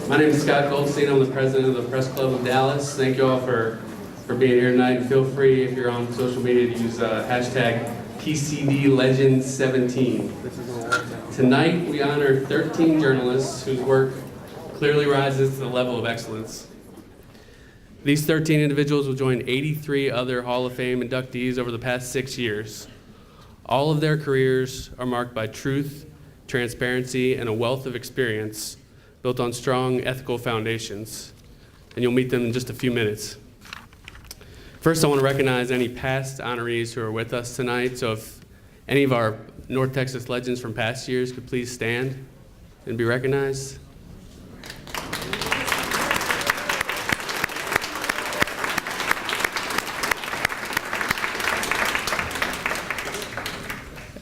My name is Scott Goldstein. I'm the president of the Press Club of Dallas. Thank you all for being here tonight. And feel free, if you're on social media, to use hashtag PCDLegends17. Tonight, we honor 13 journalists whose work clearly rises to the level of excellence. These 13 individuals will join 83 other Hall of Fame inductees over the past 6 years. All of their careers are marked by truth, transparency, and a wealth of experience built on strong ethical foundations. And you'll meet them in just a few minutes. First, I want to recognize any past honorees who are with us tonight. So if any of our North Texas legends from past years could please stand and be recognized.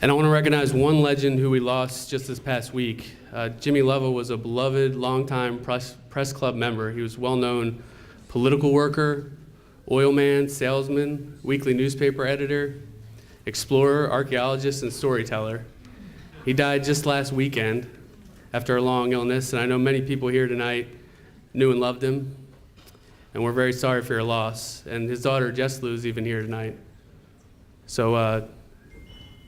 And I want to recognize one legend who we lost just this past week. Jimmy Lovell was a beloved, longtime press club member. He was a well-known political worker, oil man, salesman, weekly newspaper editor, explorer, archaeologist, and storyteller. He died just last weekend after a long illness, and I know many people here tonight knew and loved him, and we're very sorry for your loss. And his daughter, Jess Lou, is even here tonight. So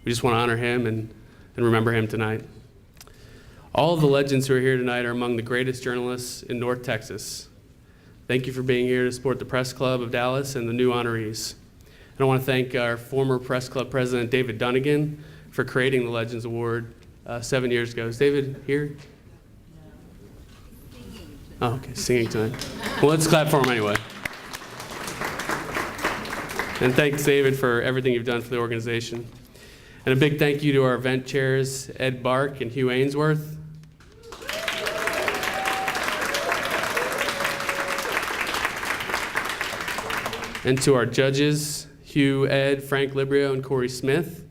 we just want to honor him and remember him tonight. All of the legends who are here tonight are among the greatest journalists in North Texas. Thank you for being here to support the Press Club of Dallas and the new honorees. And I want to thank our former Press Club president, David Dunnigan, for creating the Legends Award 7 years ago. Is David here? Oh, okay, singing tonight. Well, let's clap for him anyway. And thanks, David, for everything you've done for the organization. And a big thank you to our event chairs, Ed Bark and Hugh Ainsworth. And to our judges, Hugh, Ed, Frank Librio, and Corey Smith.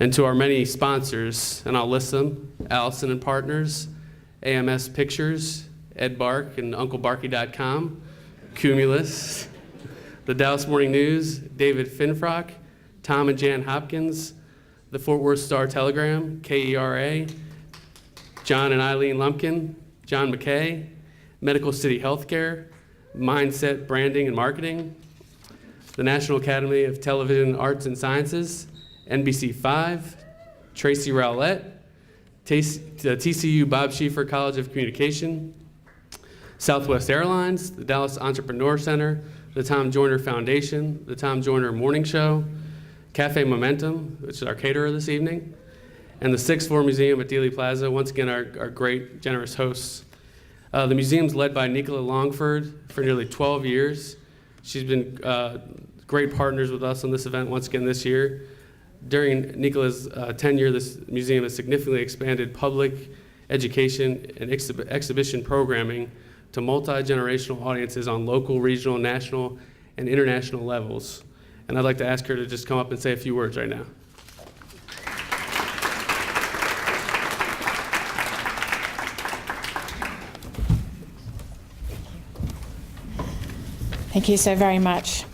And to our many sponsors, and I'll list them: Allison and Partners, AMS Pictures, Ed Bark and UncleBarky.com, Cumulus, the Dallas Morning News, David Finfrock, Tom and Jan Hopkins, the Fort Worth Star-Telegram, KERA, John and Eileen Lumpkin, John McKay, Medical City Healthcare, Mindset Branding and Marketing, the National Academy of Television Arts and Sciences, NBC5, Tracy Rowlett, TCU Bob Schieffer College of Communication, Southwest Airlines, the Dallas Entrepreneur Center, the Tom Joyner Foundation, the Tom Joyner Morning Show, Cafe Momentum, which is our caterer this evening, and the Sixth Floor Museum at Dealey Plaza, once again our great, generous hosts. The museum's led by Nicola Longford for nearly 12 years. She's been great partners with us on this event once again this year. During Nicola's tenure, this museum has significantly expanded public education and exhibition programming to multi-generational audiences on local, regional, national, and international levels. And I'd like to ask her to just come up and say a few words right now. Thank you so very much.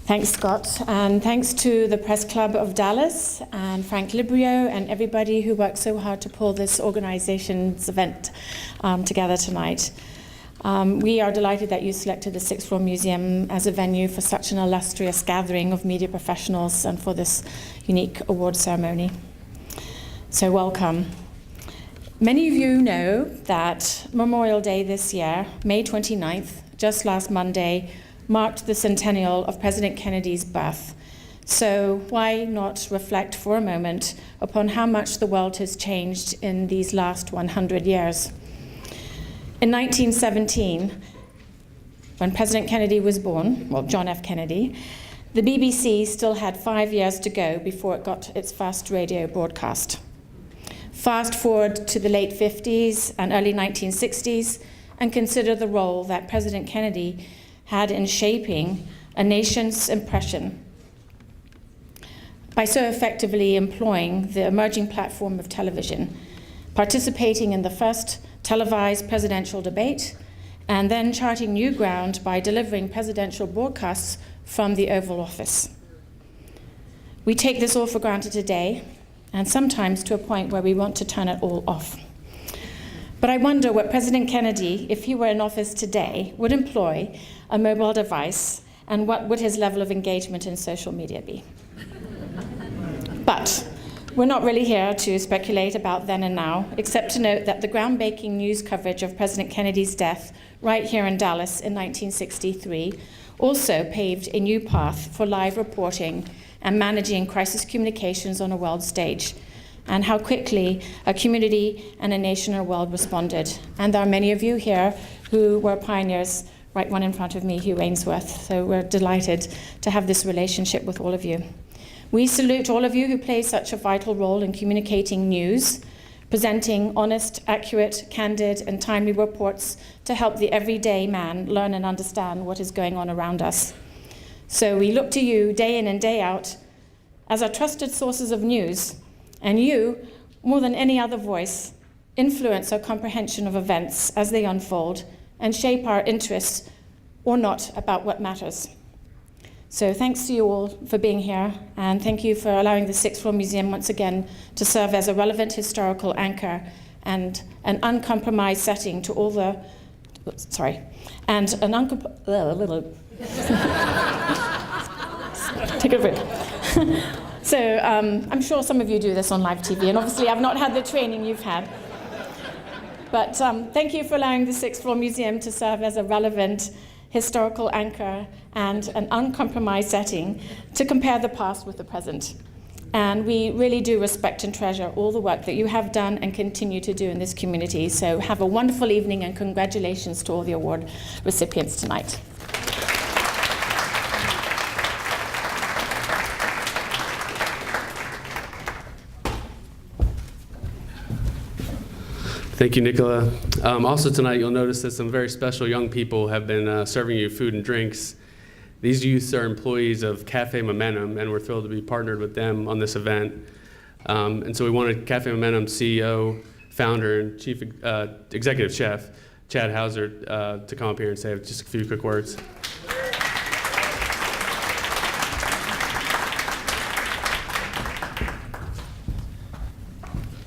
Thanks, Scott, and thanks to the Press Club of Dallas and Frank Librio and everybody who worked so hard to pull this organization's event together tonight. We are delighted that you selected the Sixth Floor Museum as a venue for such an illustrious gathering of media professionals and for this unique award ceremony. So welcome. Many of you know that Memorial Day this year, May 29th, just last Monday, marked the centennial of President Kennedy's birth. So why not reflect for a moment upon how much the world has changed in these last 100 years. In 1917, when President Kennedy was born, well, John F. Kennedy, the BBC still had 5 years to go before it got its first radio broadcast. Fast forward to the late 50s and early 1960s, and consider the role that President Kennedy had in shaping a nation's impression by so effectively employing the emerging platform of television, participating in the first televised presidential debate, and then charting new ground by delivering presidential broadcasts from the Oval Office. We take this all for granted today, and sometimes to a point where we want to turn it all off. But I wonder what President Kennedy, if he were in office today, would employ a mobile device, and what would his level of engagement in social media be? But we're not really here to speculate about then and now, except to note that the groundbreaking news coverage of President Kennedy's death right here in Dallas in 1963 also paved a new path for live reporting and managing crisis communications on a world stage, and how quickly a community and a nation and a world responded. And there are many of you here who were pioneers, right one in front of me, Hugh Ainsworth, so we're delighted to have this relationship with all of you. We salute all of you who play such a vital role in communicating news, presenting honest, accurate, candid, and timely reports to help the everyday man learn and understand what is going on around us. So we look to you day in and day out as our trusted sources of news, and you, more than any other voice, influence our comprehension of events as they unfold and shape our interests or not about what matters. So thanks to you all for being here, and thank you for allowing the Sixth Floor Museum once again to serve as a relevant historical anchor and an uncompromised setting to all the, and an take a break. So I'm sure some of you do this on live TV, and obviously I've not had the training you've had. But thank you for allowing the Sixth Floor Museum to serve as a relevant historical anchor and an uncompromised setting to compare the past with the present. And we really do respect and treasure all the work that you have done and continue to do in this community. So have a wonderful evening, and congratulations to all the award recipients tonight. Thank you, Nicola. Also tonight, you'll notice that some very special young people have been serving you food and drinks. These youths are employees of Cafe Momentum, and we're thrilled to be partnered with them on this event. And so we wanted Cafe Momentum CEO, founder, and chief executive chef, Chad Hauser, to come up here and say just a few quick words.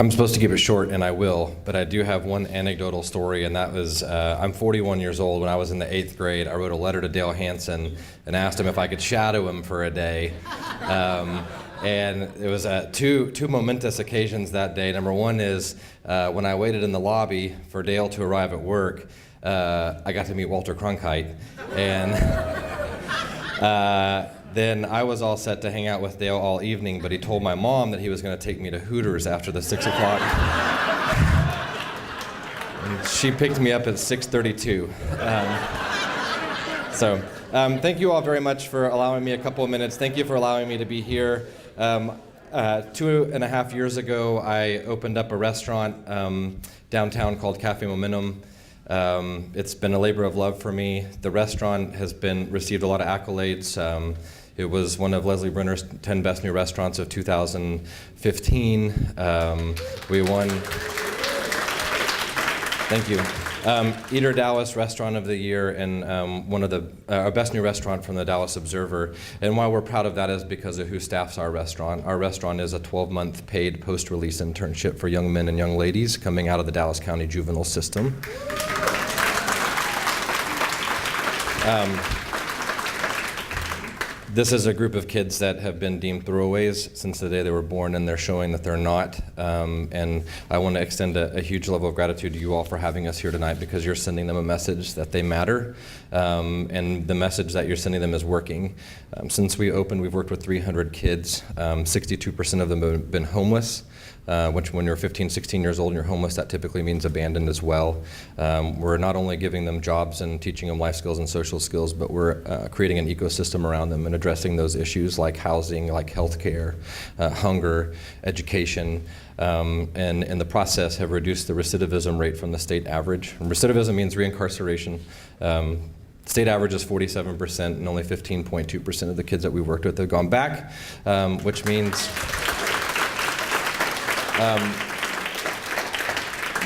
I'm supposed to keep it short, and I will, but I do have one anecdotal story, and that was, I'm 41 years old. When I was in the 8th grade, I wrote a letter to Dale Hansen and asked him if I could shadow him for a day. And it was two momentous occasions that day. Number one is when I waited in the lobby for Dale to arrive at work, I got to meet Walter Cronkite. And then I was all set to hang out with Dale all evening, but he told my mom that he was going to take me to Hooters after the 6 o'clock. And she picked me up at 6:32. Thank you all very much for allowing me a couple of minutes. Thank you for allowing me to be here. 2.5 years ago, I opened up a restaurant downtown called Cafe Momentum. It's been a labor of love for me. The restaurant has received a lot of accolades. It was one of Leslie Brenner's 10 Best New Restaurants of 2015. We won, thank you, Eater Dallas Restaurant of the Year, and one of the Best New Restaurant from the Dallas Observer. And why we're proud of that is because of who staffs our restaurant. Our restaurant is a 12-month paid post-release internship for young men and young ladies coming out of the Dallas County juvenile system. This is a group of kids that have been deemed throwaways since the day they were born, and they're showing that they're not. And I want to extend a huge level of gratitude to you all for having us here tonight, because you're sending them a message that they matter, and the message that you're sending them is working. Since we opened, we've worked with 300 kids. 62% of them have been homeless. Which when you're 15, 16 years old and you're homeless, that typically means abandoned as well. We're not only giving them jobs and teaching them life skills and social skills, but we're creating an ecosystem around them and addressing those issues like housing, like healthcare, hunger, education, and in the process have reduced the recidivism rate from the state average. And recidivism means reincarceration. State average is 47%, and only 15.2% of the kids that we worked with have gone back, which means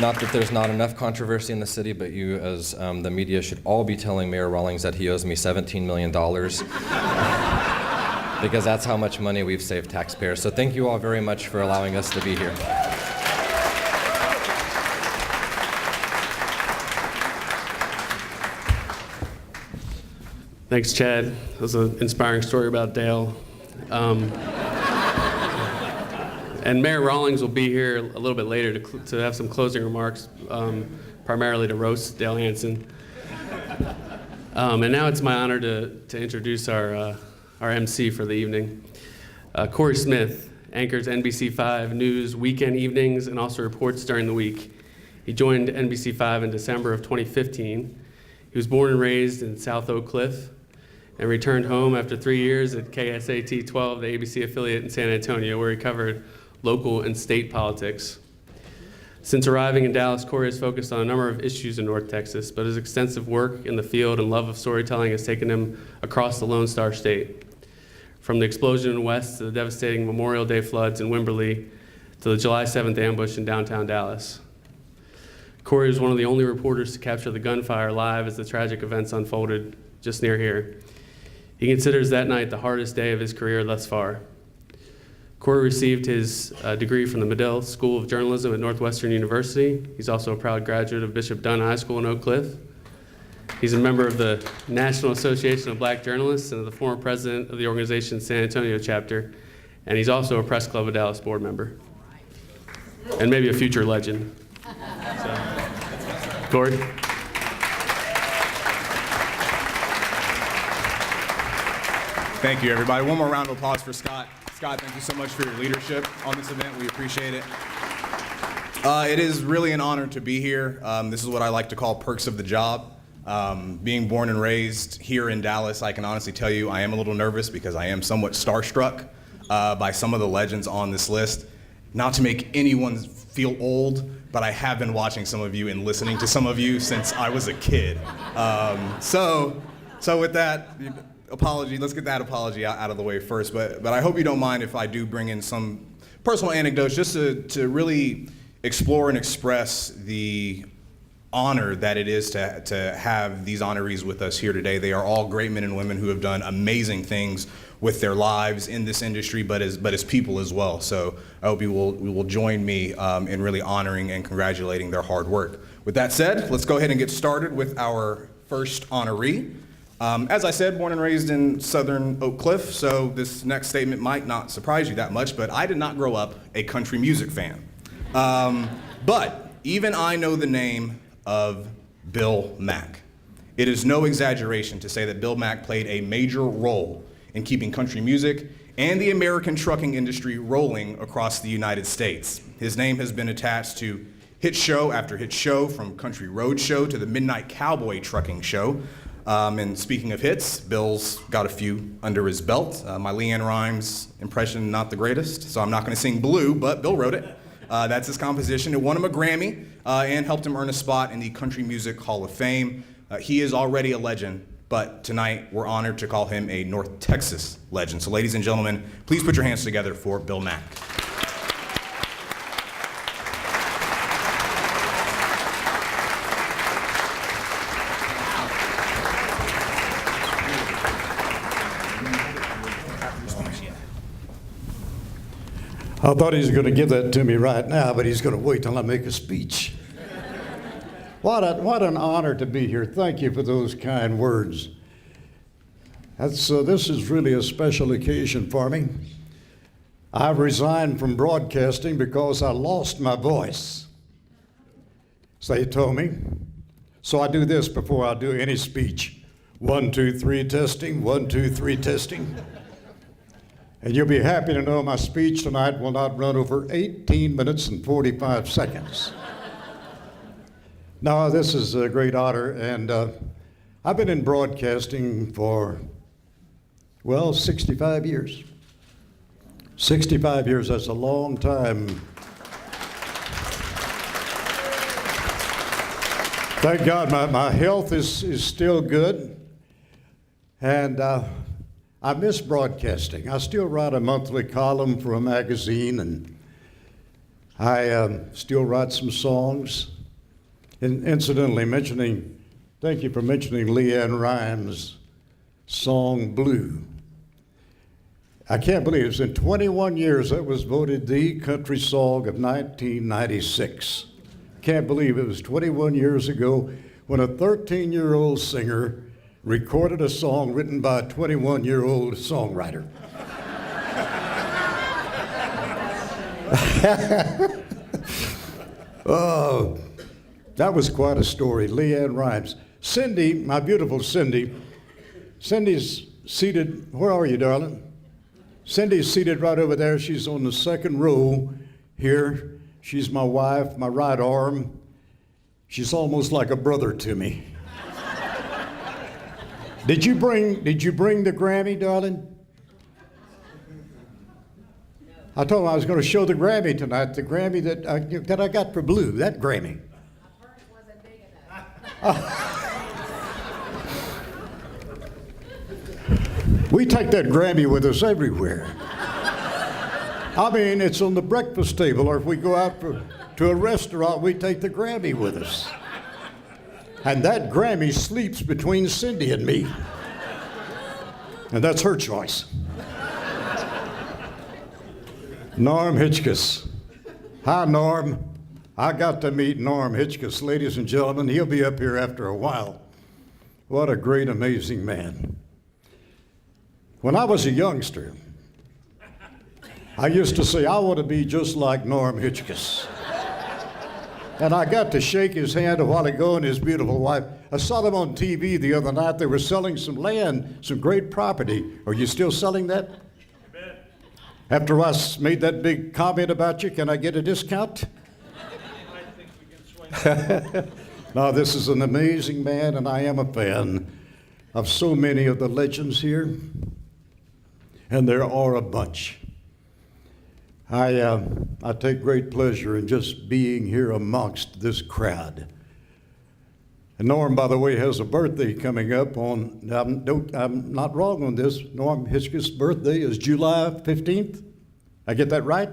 not that there's not enough controversy in the city, but you as the media should all be telling Mayor Rawlings that he owes me $17 million. because that's how much money we've saved taxpayers. So thank you all very much for allowing us to be here. Thanks, Chad. That was an inspiring story about Dale. And Mayor Rawlings will be here a little bit later to have some closing remarks, primarily to roast Dale Hansen. And now it's my honor to introduce our MC for the evening. Corey Smith anchors NBC5 News weekend evenings and also reports during the week. He joined NBC5 in December of 2015. He was born and raised in South Oak Cliff and returned home after 3 years at KSAT 12, the ABC affiliate in San Antonio, where he covered local and state politics. Since arriving in Dallas, Corey has focused on a number of issues in North Texas, but his extensive work in the field and love of storytelling has taken him across the Lone Star State. From the explosion in West to the devastating Memorial Day floods in Wimberley to the July 7th ambush in downtown Dallas. Corey was one of the only reporters to capture the gunfire live as the tragic events unfolded just near here. He considers that night the hardest day of his career thus far. Corey received his degree from the Medill School of Journalism at Northwestern University. He's also a proud graduate of Bishop Dunn High School in Oak Cliff. He's a member of the National Association of Black Journalists and the former president of the organization's San Antonio chapter. And he's also a Press Club of Dallas board member. And maybe a future legend. So, Corey? Thank you, everybody. One more round of applause for Scott. Scott, thank you so much for your leadership on this event. We appreciate it. It is really an honor to be here. This is what I like to call perks of the job. Being born and raised here in Dallas, I can honestly tell you I am a little nervous because I am somewhat starstruck by some of the legends on this list. Not to make anyone feel old, but I have been watching some of you and listening to some of you since I was a kid. So with that, apology, let's get that apology out of the way first, but I hope you don't mind if I do bring in some personal anecdotes just to really explore and express the honor that it is to have these honorees with us here today. They are all great men and women who have done amazing things with their lives in this industry, but as people as well. So I hope you will join me in really honoring and congratulating their hard work. With that said, let's go ahead and get started with our first honoree. As I said, born and raised in southern Oak Cliff, so this next statement might not surprise you that much, but I did not grow up a country music fan. But even I know the name of Bill Mack. It is no exaggeration to say that Bill Mack played a major role in keeping country music and the American trucking industry rolling across the United States. His name has been attached to hit show after hit show, from Country Road Show to the Midnight Cowboy Trucking Show. And speaking of hits, Bill's got a few under his belt. My Leanne Rimes impression, not the greatest, so I'm not gonna sing Blue, but Bill wrote it. That's his composition. It won him a Grammy and helped him earn a spot in the Country Music Hall of Fame. He is already a legend, but tonight we're honored to call him a North Texas legend. So ladies and gentlemen, please put your hands together for Bill Mack. I thought he was going to give that to me right now, but he's going to wait till I make a speech. What an honor to be here. Thank you for those kind words. This is really a special occasion for me. I've resigned from broadcasting because I lost my voice. So they told me. So I do this before I do any speech. 1, 2, 3, testing. 1, 2, 3, testing. And you'll be happy to know my speech tonight will not run over 18 minutes and 45 seconds. Now, this is a great honor, and I've been in broadcasting for, 65 years. 65 years, that's a long time. Thank God my health is still good, and I miss broadcasting. I still write a monthly column for a magazine, and I still write some songs. And incidentally, thank you for mentioning Leanne Rimes' song Blue. I can't believe it's in 21 years that was voted the country song of 1996. Can't believe it was 21 years ago when a 13-year-old singer recorded a song written by a 21-year-old songwriter. Oh, that was quite a story. Leanne Rhymes. Cindy, my beautiful Cindy, Cindy's seated, where are you, darling? Cindy's seated right over there. She's on the second row here. She's my wife, my right arm. She's almost like a brother to me. Did you bring the Grammy, darling? I told him I was going to show the Grammy tonight, the Grammy that I got for Blue, that Grammy. My purse wasn't big enough. We take that Grammy with us everywhere. I mean, it's on the breakfast table, or if we go out to a restaurant, we take the Grammy with us. And that Grammy sleeps between Cindy and me. And that's her choice. Norm Hitchcock. Hi, Norm. I got to meet Norm Hitchcock, ladies and gentlemen. He'll be up here after a while. What a great, amazing man. When I was a youngster, I used to say, I want to be just like Norm Hitchcock. And I got to shake his hand a while ago and his beautiful wife. I saw them on TV the other night. They were selling some land, some great property. Are you still selling that? Amen. After I made that big comment about you, can I get a discount? I think we can swing. No, this is an amazing man, and I am a fan of so many of the legends here. And there are a bunch. I take great pleasure in just being here amongst this crowd. And Norm, by the way, has a birthday coming up on, I'm not wrong on this, Norm Hitchcock's birthday is July 15th. I get that right?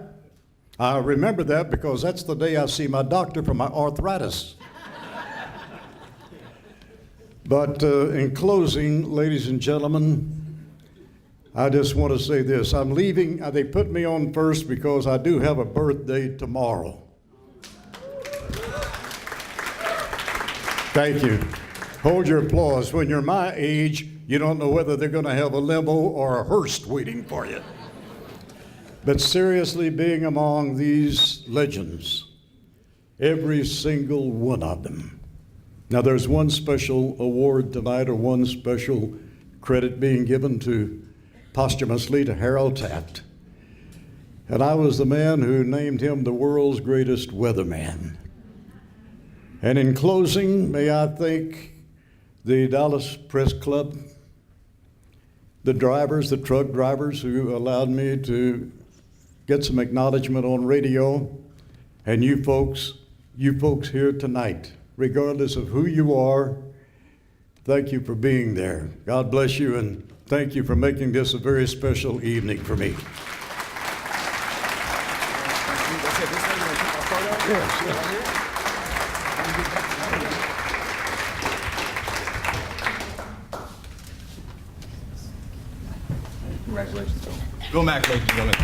I remember that because that's the day I see my doctor for my arthritis. But in closing, ladies and gentlemen, I just want to say this. I'm leaving. They put me on first because I do have a birthday tomorrow. Thank you. Hold your applause. When you're my age, you don't know whether they're going to have a limo or a hearse waiting for you. But seriously, being among these legends, every single one of them. Now, there's one special award tonight, or one special credit being given to posthumously to Harold Taft. And I was the man who named him the world's greatest weatherman. And in closing, may I thank the Dallas Press Club, the drivers, the truck drivers who allowed me to get some acknowledgement on radio, and you folks here tonight, regardless of who you are, thank you for being there. God bless you, and thank you for making this a very special evening for me. Yes. Congratulations, Bill. Bill Mack, ladies and gentlemen.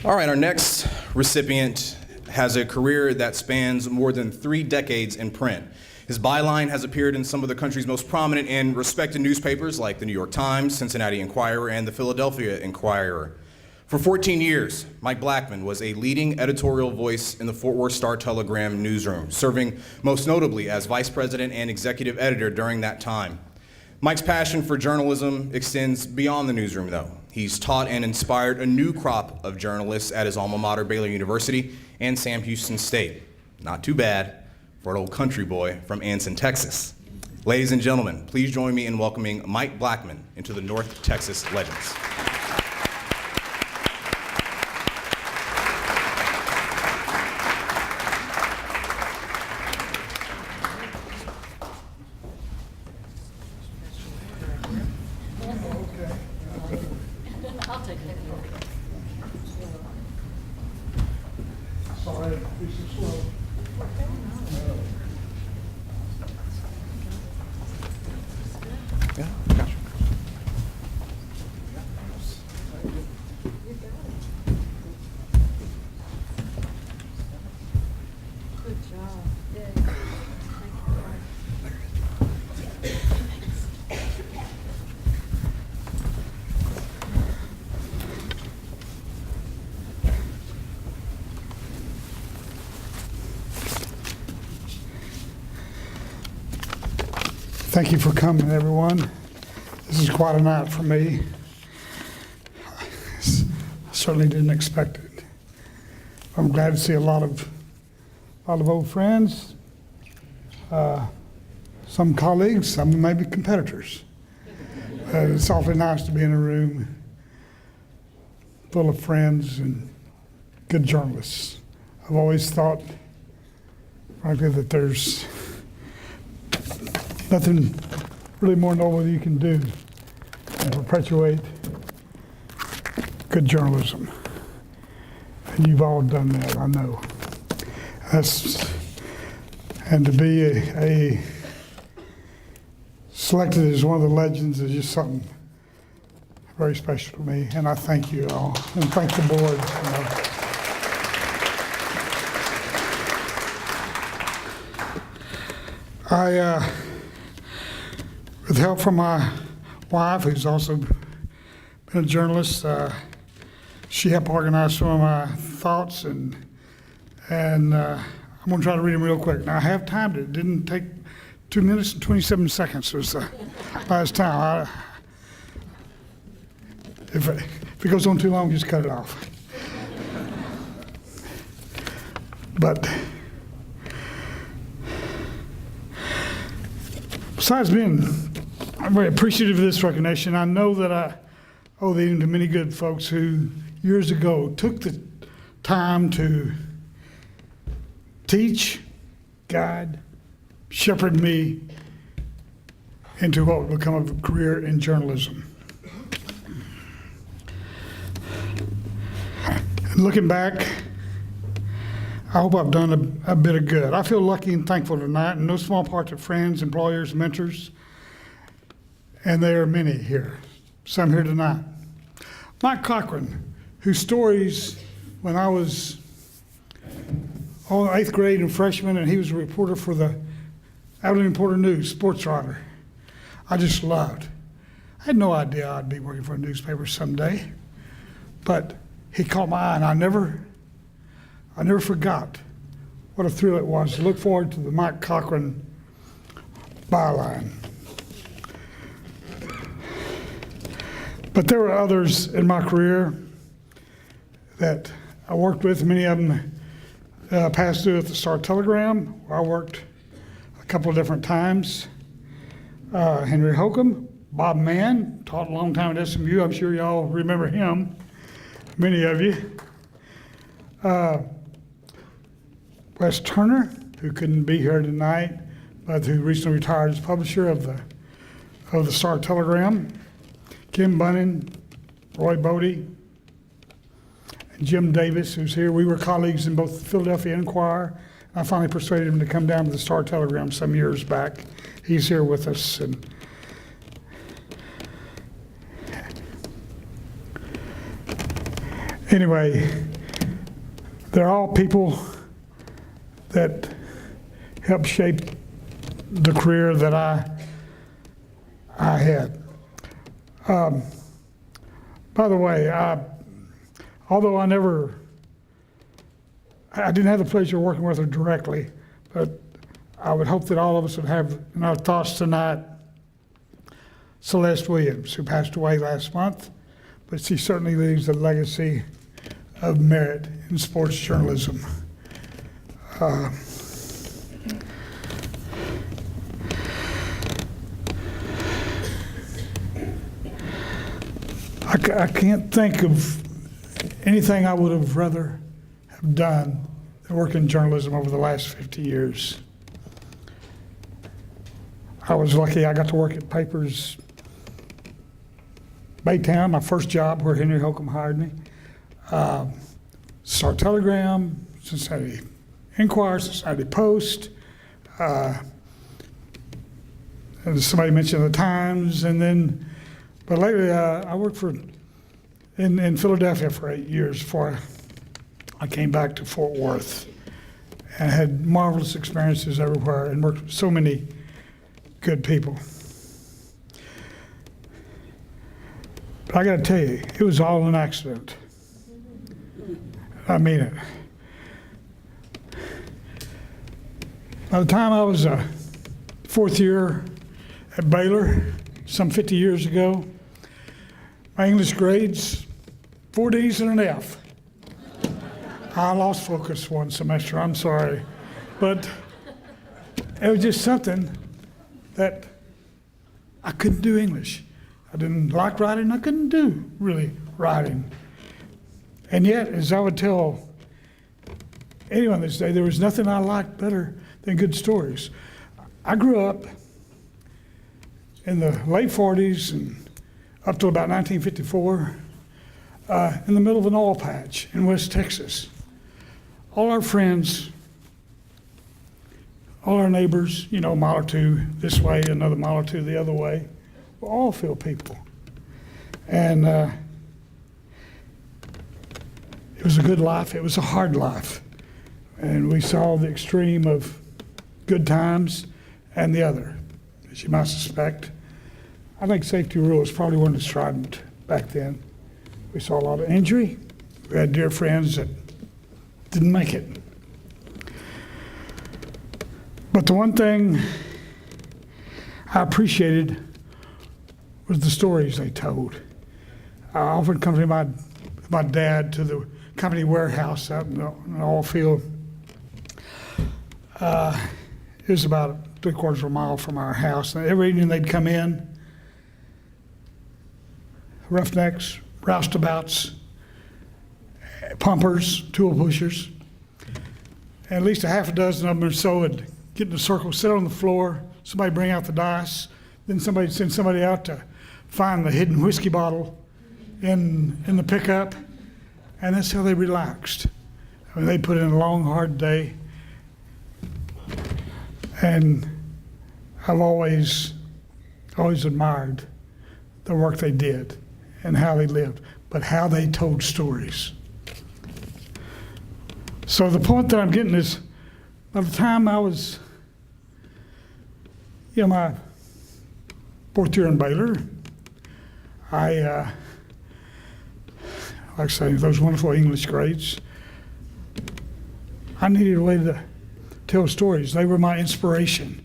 All right, our next recipient has a career that spans more than 3 decades in print. His byline has appeared in some of the country's most prominent and respected newspapers like the New York Times, Cincinnati Enquirer, and the Philadelphia Inquirer. For 14 years, Mike Blackman was a leading editorial voice in the Fort Worth Star-Telegram newsroom, serving most notably as vice president and executive editor during that time. Mike's passion for journalism extends beyond the newsroom, though. He's taught and inspired a new crop of journalists at his alma mater, Baylor University, and Sam Houston State. Not too bad for an old country boy from Anson, Texas. Ladies and gentlemen, please join me in welcoming Mike Blackman into the North Texas Legends. I'll take it. Sorry, be so slow. Thank you for coming, everyone. This is quite a night for me. I certainly didn't expect it. I'm glad to see a lot of old friends, some colleagues, some maybe competitors. It's awfully nice to be in a room full of friends and good journalists. I've always thought, frankly, that there's nothing really more noble you can do than perpetuate good journalism. And you've all done that, I know. And to be selected as one of the legends is just something very special to me, and I thank you all, and thank the board. With help from my wife, who's also been a journalist, she helped organize some of my thoughts, and I'm going to try to read them real quick. Now, I have timed it. It didn't take 2 minutes and 27 seconds was the last time. If it goes on too long, just cut it off. But besides I'm very appreciative of this recognition. I know that I owe it to many good folks who years ago took the time to teach, guide, shepherd me into what would become a career in journalism. And looking back, I hope I've done a bit of good. I feel lucky and thankful tonight, in no small part to friends, employers, mentors, and there are many here, some here tonight. Mike Cochran, whose stories when I was all 8th grade and freshman, and he was a reporter for the Abilene Reporter News, sports writer, I just loved. I had no idea I'd be working for a newspaper someday, but he caught my eye, and I never forgot what a thrill it was to look forward to the Mike Cochran byline. But there were others in my career that I worked with. Many of them passed through at the Star-Telegram, where I worked a couple of different times. Henry Holcomb, Bob Mann, taught a long time at SMU. I'm sure y'all remember him, many of you. Wes Turner, who couldn't be here tonight, but who recently retired as publisher of the Star-Telegram. Kim Bunning, Roy Bodie, and Jim Davis, who's here. We were colleagues in both the Philadelphia Inquirer. I finally persuaded him to come down to the Star-Telegram some years back. He's here with us. And anyway, they're all people that helped shape the career that I had. By the way, although I didn't have the pleasure of working with her directly, but I would hope that all of us would have in our thoughts tonight Celeste Williams, who passed away last month, but she certainly leaves a legacy of merit in sports journalism. I can't think of anything I would have rather have done than work in journalism over the last 50 years. I was lucky I got to work at Papers Baytown, my first job where Henry Holcomb hired me. Star-Telegram, Cincinnati Inquirer, Cincinnati Post, and somebody mentioned the Times, but lately I worked in Philadelphia for 8 years before I came back to Fort Worth, and had marvelous experiences everywhere and worked with so many good people. But I got to tell you, it was all an accident. I mean it. By the time I was a fourth year at Baylor some 50 years ago. My English grades, 4 D's and an F. I lost focus one semester, I'm sorry. But it was just something that I couldn't do English. I didn't like writing, I couldn't do really writing. And yet, as I would tell anyone this day, there was nothing I liked better than good stories. I grew up in the late 40s and up to about 1954 in the middle of an oil patch in West Texas. All our friends, all our neighbors, you know, a mile or two this way, another mile or two the other way, were all field people. And it was a good life, it was a hard life. And we saw the extreme of good times and the other, as you might suspect. I think safety rule is probably one of the strident back then. We saw a lot of injury. We had dear friends that didn't make it. But the one thing I appreciated was the stories they told. I often accompanied my dad to the company warehouse out in the oil field. It was about 3/4 of a mile from our house. And every evening they'd come in, roughnecks, roustabouts, pumpers, tool pushers. And at least a half a dozen of them or so would get in a circle, sit on the floor, somebody bring out the dice, then somebody send somebody out to find the hidden whiskey bottle in the pickup, and that's how they relaxed. I mean, they put in a long, hard day, and I've always admired the work they did and how they lived, but how they told stories. So the point that I'm getting is, by the time I was, my 4th year in Baylor, I, like I say, those wonderful English grades, I needed a way to tell stories. They were my inspiration.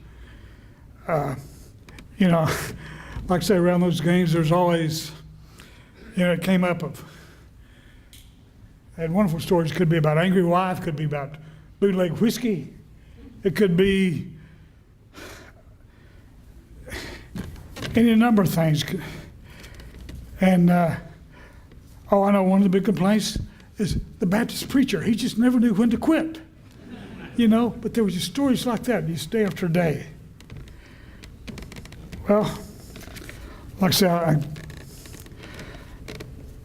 Like I say, around those games, there's always, it came up of, I had wonderful stories. It could be about angry wife, could be about bootleg whiskey. It could be any number of things. And, I know one of the big complaints is the Baptist preacher. He just never knew when to quit. But there was just stories like that, just day after day. Well, like I say,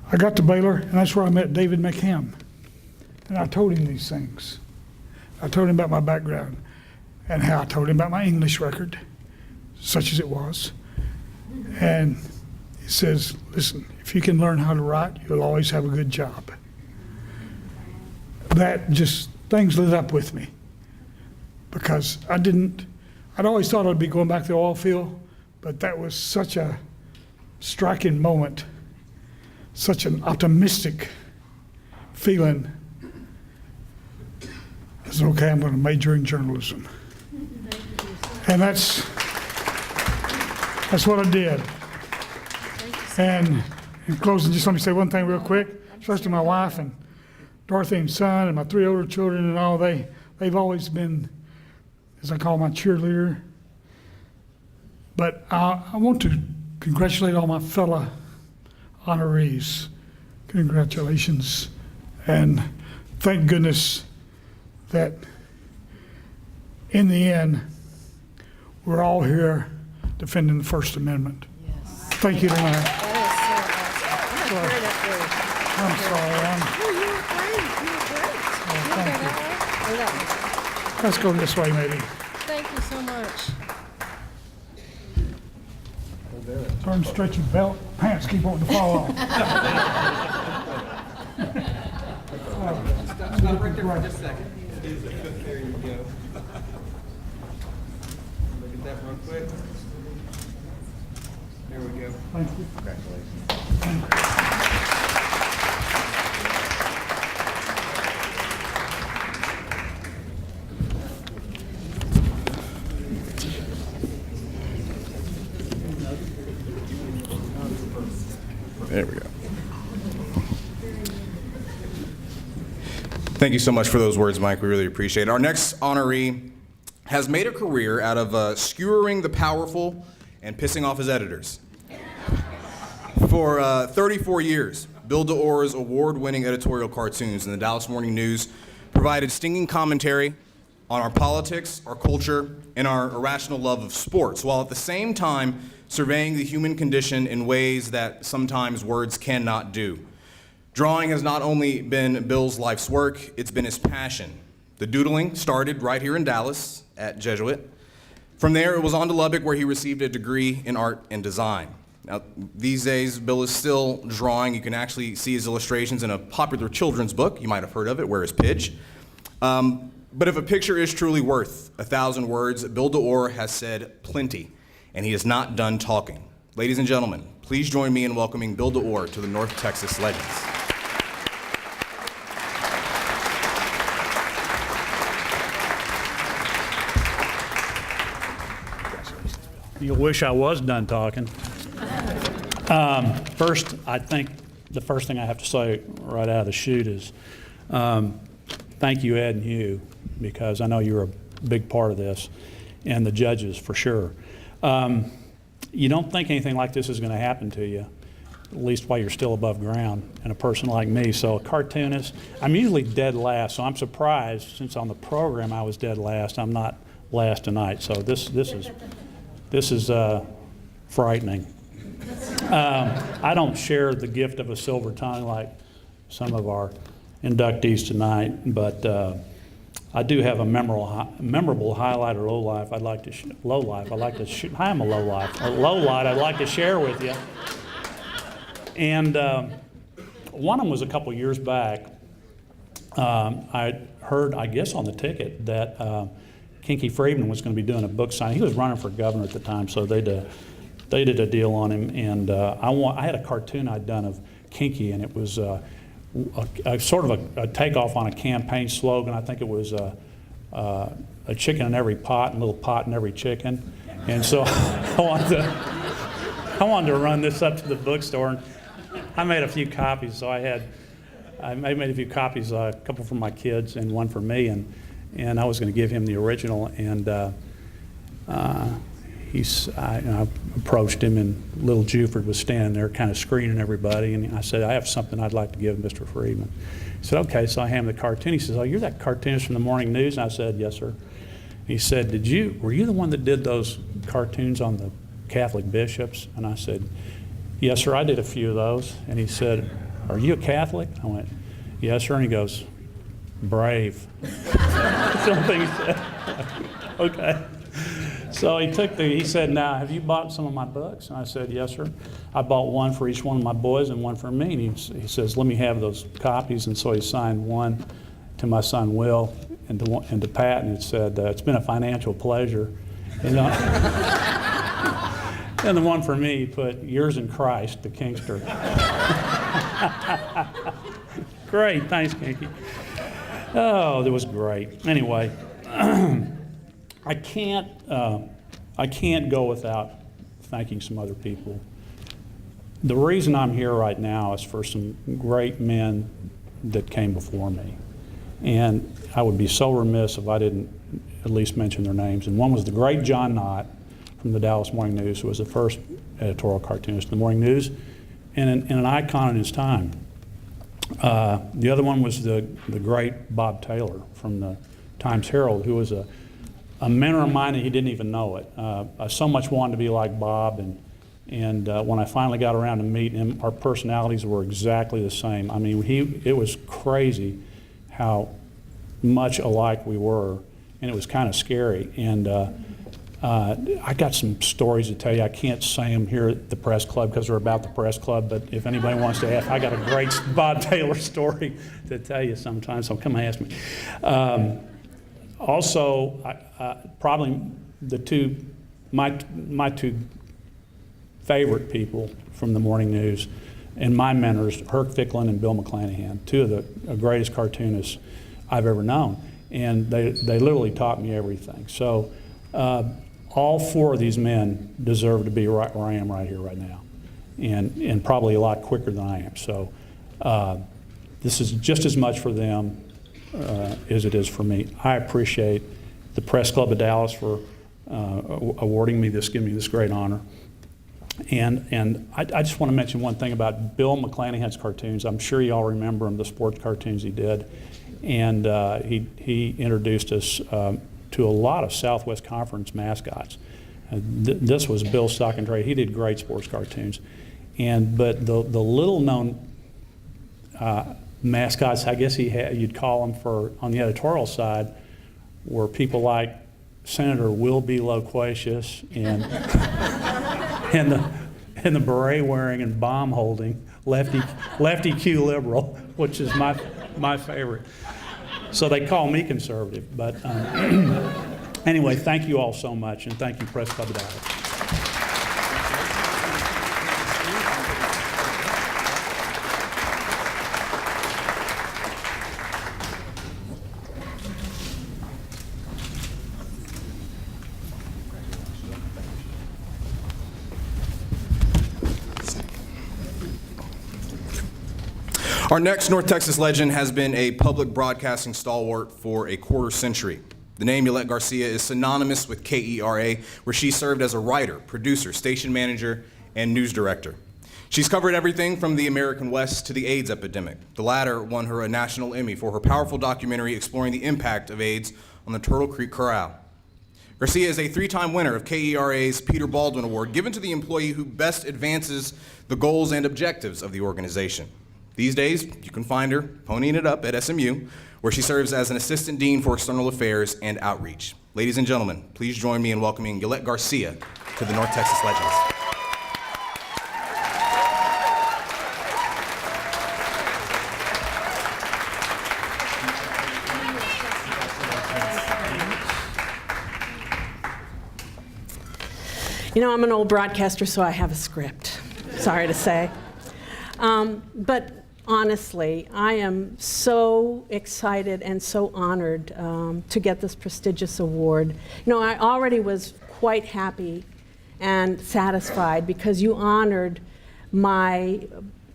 I got to Baylor, and that's where I met David McHam. And I told him these things. I told him about my background and how I told him about my English record, such as it was. And he says, listen, if you can learn how to write, you'll always have a good job. That just, things lit up with me. Because I'd always thought I'd be going back to the oil field, but that was such a striking moment, such an optimistic feeling. I said, okay, I'm going to major in journalism. And that's what I did. And in closing, just let me say one thing real quick, especially my wife and Dorothy and son and my 3 older children and all, they've always been, as I call my cheerleader. But I want to congratulate all my fellow honorees. Congratulations. And thank goodness that in the end, we're all here defending the First Amendment. Yes. Thank you tonight. That is so awesome. I'm I'm sorry. gonna turn it up there. No, you were great. You were great. Thank you. Or that way. Let's go this way, maybe. Thank you so much. Turn, stretch your belt, pants keep wanting to fall off. Stop right there for just a second. There you go. Look at that real quick. There we go. Thank you. Congratulations. There we go. Thank you so much for those words, Mike. We really appreciate it. Our next honoree has made a career out of skewering the powerful and pissing off his editors. For 34 years, Bill DeOr's award-winning editorial cartoons in the Dallas Morning News provided stinging commentary on our politics, our culture, and our irrational love of sports, while at the same time surveying the human condition in ways that sometimes words cannot do. Drawing has not only been Bill's life's work, it's been his passion. The doodling started right here in Dallas at Jesuit. From there, it was on to Lubbock, where he received a degree in art and design. Now, these days, Bill is still drawing. You can actually see his illustrations in a popular children's book. You might have heard of it, Where is Pidge? But if a picture is truly worth 1,000 words, Bill DeOr has said plenty, and he is not done talking. Ladies and gentlemen, please join me in welcoming Bill DeOr to the North Texas Legends. You wish I was done talking. First, I think the first thing I have to say right out of the chute is thank you, Ed and Hugh, because I know you're a big part of this, and the judges for sure. You don't think anything like this is going to happen to you, at least while you're still above ground, and a person like me. So a cartoonist, I'm usually dead last, so I'm surprised since on the program I was dead last. I'm not last tonight, so this is frightening. I don't share the gift of a silver tongue like some of our inductees tonight, but I do have a memorable highlight or low life. I'd like to I am a low life. A low light I'd like to share with you. And one of them was a couple years back. I heard, I guess, on the ticket that Kinky Friedman was going to be doing a book signing. He was running for governor at the time, so they did a deal on him. And I had a cartoon I'd done of Kinky, and it was a sort of a takeoff on a campaign slogan. I think it was a chicken in every pot and a little pot in every chicken. And so I wanted to run this up to the bookstore, and I made a few copies. So I made a few copies, a couple for my kids and one for me, and I was going to give him the original. And I approached him, and little Juford was standing there kind of screening everybody, and I said, I have something I'd like to give Mr. Friedman. He said, okay, so I handed him the cartoon. He says, oh, you're that cartoonist from the Morning News? And I said, yes, sir. He said, were you the one that did those cartoons on the Catholic bishops? And I said, yes, sir, I did a few of those. And he said, are you a Catholic? I went, yes, sir. And he goes, brave. That's the only thing he said. Okay. So he said, now, have you bought some of my books? And I said, yes, sir. I bought one for each one of my boys and one for me. And he says, let me have those copies. And so he signed one to my son, Will, and to Pat, and it said, it's been a financial pleasure. And the one for me, he put, yours in Christ, the Kingster. Great, thanks, Kinky. Oh, that was great. Anyway, I can't go without thanking some other people. The reason I'm here right now is for some great men that came before me. And I would be so remiss if I didn't at least mention their names. And one was the great John Knott from the Dallas Morning News, who was the first editorial cartoonist in the Morning News and an icon in his time. The other one was the great Bob Taylor from the Times-Herald, who was a mentor of mine, and he didn't even know it. I so much wanted to be like Bob, and when I finally got around to meet him, our personalities were exactly the same. I mean, it was crazy how much alike we were, and it was kind of scary. And I got some stories to tell you. I can't say them here at the press club because they're about the press club, but if anybody wants to ask, I got a great Bob Taylor story to tell you sometime, so come ask me. Also, probably my two favorite people from the Morning News and my mentors, Herc Ficklin and Bill McClanahan, two of the greatest cartoonists I've ever known. And they literally taught me everything. So all four of these men deserve to be right where I am right here, right now. and probably a lot quicker than I am. So this is just as much for them as it is for me. I appreciate the Press Club of Dallas for awarding me this, giving me this great honor. And I just want to mention one thing about Bill McClanahan's cartoons. I'm sure you all remember him, the sports cartoons he did. And he introduced us to a lot of Southwest Conference mascots. This was Bill's stock and trade. He did great sports cartoons. But the little known mascots, I guess you'd call them on the editorial side, were people like Senator Will B. Loquacious and and the beret wearing and bomb holding lefty Q liberal, which is my favorite. So they call me conservative. But anyway, thank you all so much, and thank you, Press Club of Dallas. Our next North Texas legend has been a public broadcasting stalwart for a quarter century. The name Yolette Garcia is synonymous with KERA, where she served as a writer, producer, station manager, and news director. She's covered everything from the American West to the AIDS epidemic. The latter won her a national Emmy for her powerful documentary exploring the impact of AIDS on the Turtle Creek Corral. Garcia is a 3-time winner of KERA's Peter Baldwin Award, given to the employee who best advances the goals and objectives of the organization. These days, you can find her ponying it up at SMU, where she serves as an assistant dean for external affairs and outreach. Ladies and gentlemen, please join me in welcoming Yolette Garcia to the North Texas Legends. You know, I'm an old broadcaster, so I have a script, sorry to say. But honestly, I am so excited and so honored to get this prestigious award. You know, I already was quite happy and satisfied because you honored my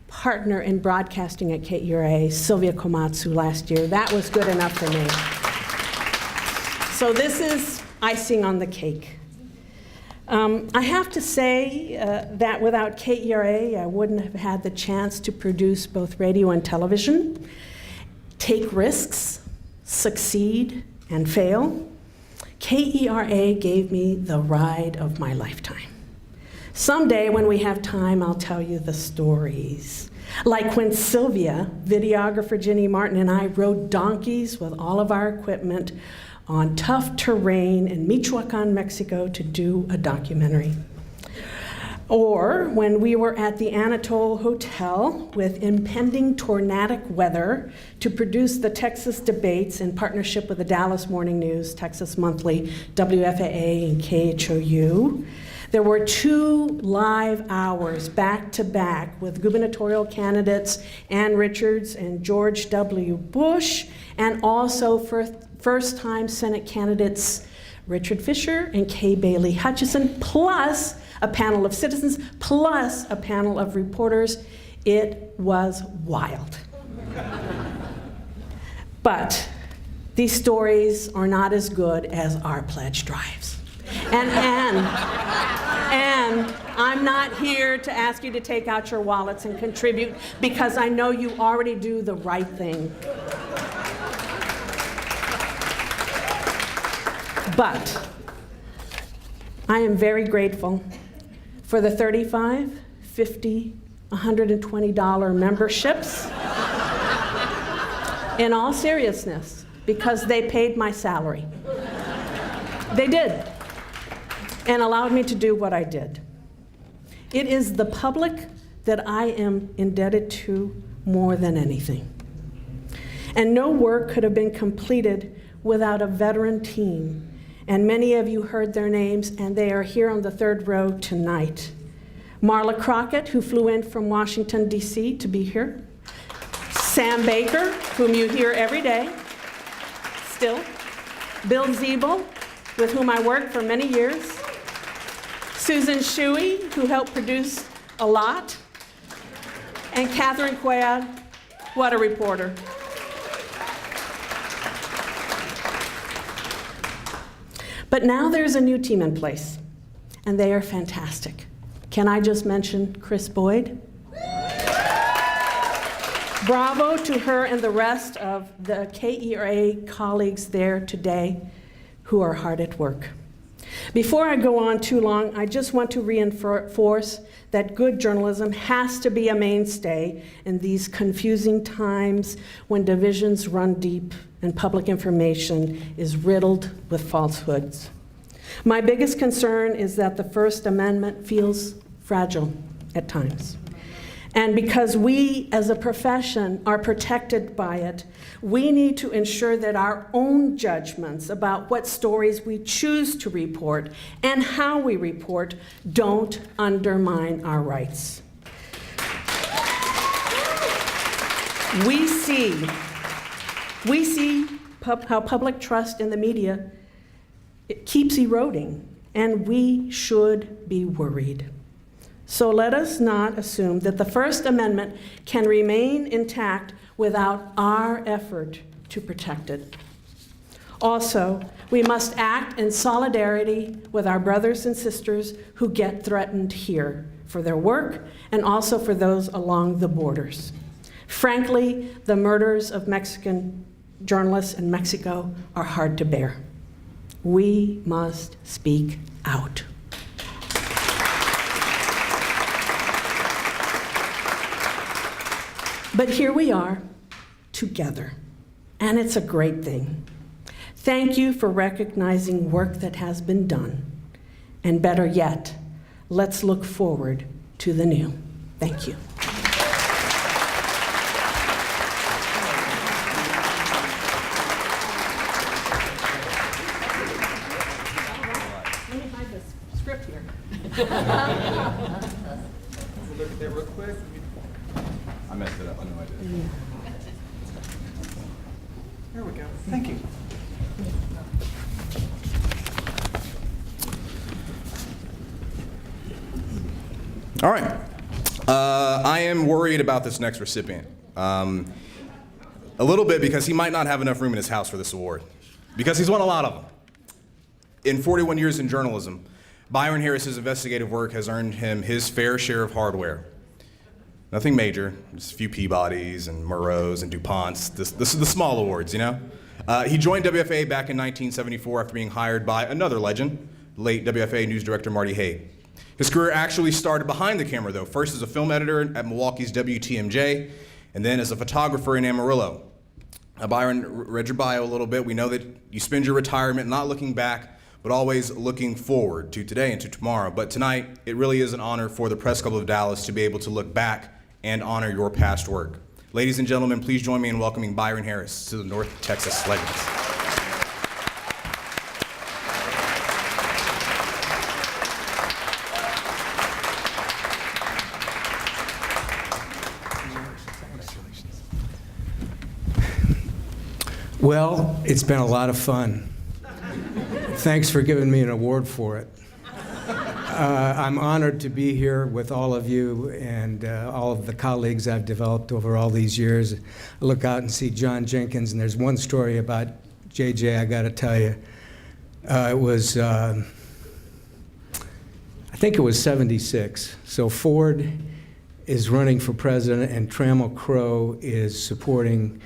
partner in broadcasting at KERA, Sylvia Komatsu, last year. That was good enough for me. So this is icing on the cake. I have to say that without KERA, I wouldn't have had the chance to produce both radio and television, take risks, succeed, and fail. KERA gave me the ride of my lifetime. Someday, when we have time, I'll tell you the stories. Like when Sylvia, videographer Jenny Martin, and I rode donkeys with all of our equipment on tough terrain in Michoacan, Mexico to do a documentary. Or when we were at the Anatole Hotel with impending tornadic weather to produce the Texas debates in partnership with the Dallas Morning News, Texas Monthly, WFAA, and KHOU. There were 2 live hours back-to-back with gubernatorial candidates Ann Richards and George W. Bush, and also first-time Senate candidates Richard Fisher and Kay Bailey Hutchison, plus a panel of citizens, plus a panel of reporters. It was wild. But these stories are not as good as our pledge drives. And I'm not here to ask you to take out your wallets and contribute, because I know you already do the right thing. But I am very grateful for the $35, $50, $120 memberships. In all seriousness, because they paid my salary. They did, and allowed me to do what I did. It is the public that I am indebted to more than anything. And no work could have been completed without a veteran team. And many of you heard their names, and they are here on the 3rd row tonight. Marla Crockett, who flew in from Washington, D.C. to be here. Sam Baker, whom you hear every day, still. Bill Ziebel, with whom I worked for many years. Susan Shuey, who helped produce a lot. And Catherine Quaid, what a reporter. But now there's a new team in place, and they are fantastic. Can I just mention Chris Boyd? Bravo to her and the rest of the KERA colleagues there today who are hard at work. Before I go on too long, I just want to reinforce that good journalism has to be a mainstay in these confusing times when divisions run deep and public information is riddled with falsehoods. My biggest concern is that the First Amendment feels fragile at times. And because we as a profession are protected by it, we need to ensure that our own judgments about what stories we choose to report and how we report don't undermine our rights. We see how public trust in the media it keeps eroding, and we should be worried. So let us not assume that the First Amendment can remain intact without our effort to protect it. Also, we must act in solidarity with our brothers and sisters who get threatened here for their work and also for those along the borders. Frankly, the murders of Mexican journalists in Mexico are hard to bear. We must speak out. But here we are, together, and it's a great thing. Thank you for recognizing work that has been done. And better yet, let's look forward to the new. Thank you. Let me hide this script here. Look at that real quick. I messed it up. I know I did. There we go. Thank you. All right. I am worried about this next recipient. A little bit because he might not have enough room in his house for this award, because he's won a lot of them. In 41 years in journalism, Byron Harris's investigative work has earned him his fair share of hardware. Nothing major, just a few Peabodys and Murrows and DuPonts, this is the small awards, you know? He joined WFA back in 1974 after being hired by another legend, late WFA news director Marty Hay. His career actually started behind the camera though, first as a film editor at Milwaukee's WTMJ, and then as a photographer in Amarillo. Byron, read your bio a little bit. We know that you spend your retirement not looking back, but always looking forward to today and to tomorrow. But tonight, it really is an honor for the Press Club of Dallas to be able to look back and honor your past work. Ladies and gentlemen, please join me in welcoming Byron Harris to the North Texas Legends. Well, it's been a lot of fun. Thanks for giving me an award for it. I'm honored to be here with all of you and all of the colleagues I've developed over all these years. I look out and see John Jenkins, and there's one story about JJ I got to tell you. It was, I think it was 76. So Ford is running for president, and Trammell Crow is supporting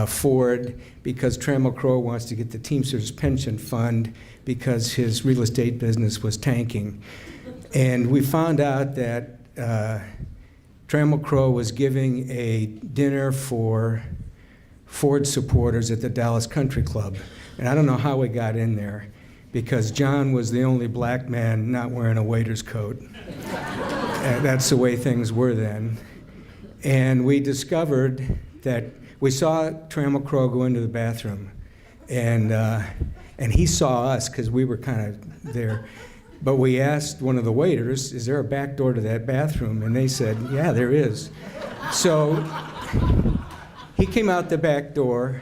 Ford because Trammell Crow wants to get the Teamsters pension fund because his real estate business was tanking. And we found out that Trammell Crow was giving a dinner for Ford supporters at the Dallas Country Club. And I don't know how we got in there, because John was the only black man not wearing a waiter's coat. That's the way things were then. And we discovered that we saw Trammell Crow go into the bathroom, and he saw us because we were kind of there. But we asked one of the waiters, is there a back door to that bathroom? And they said, yeah, there is. So he came out the back door,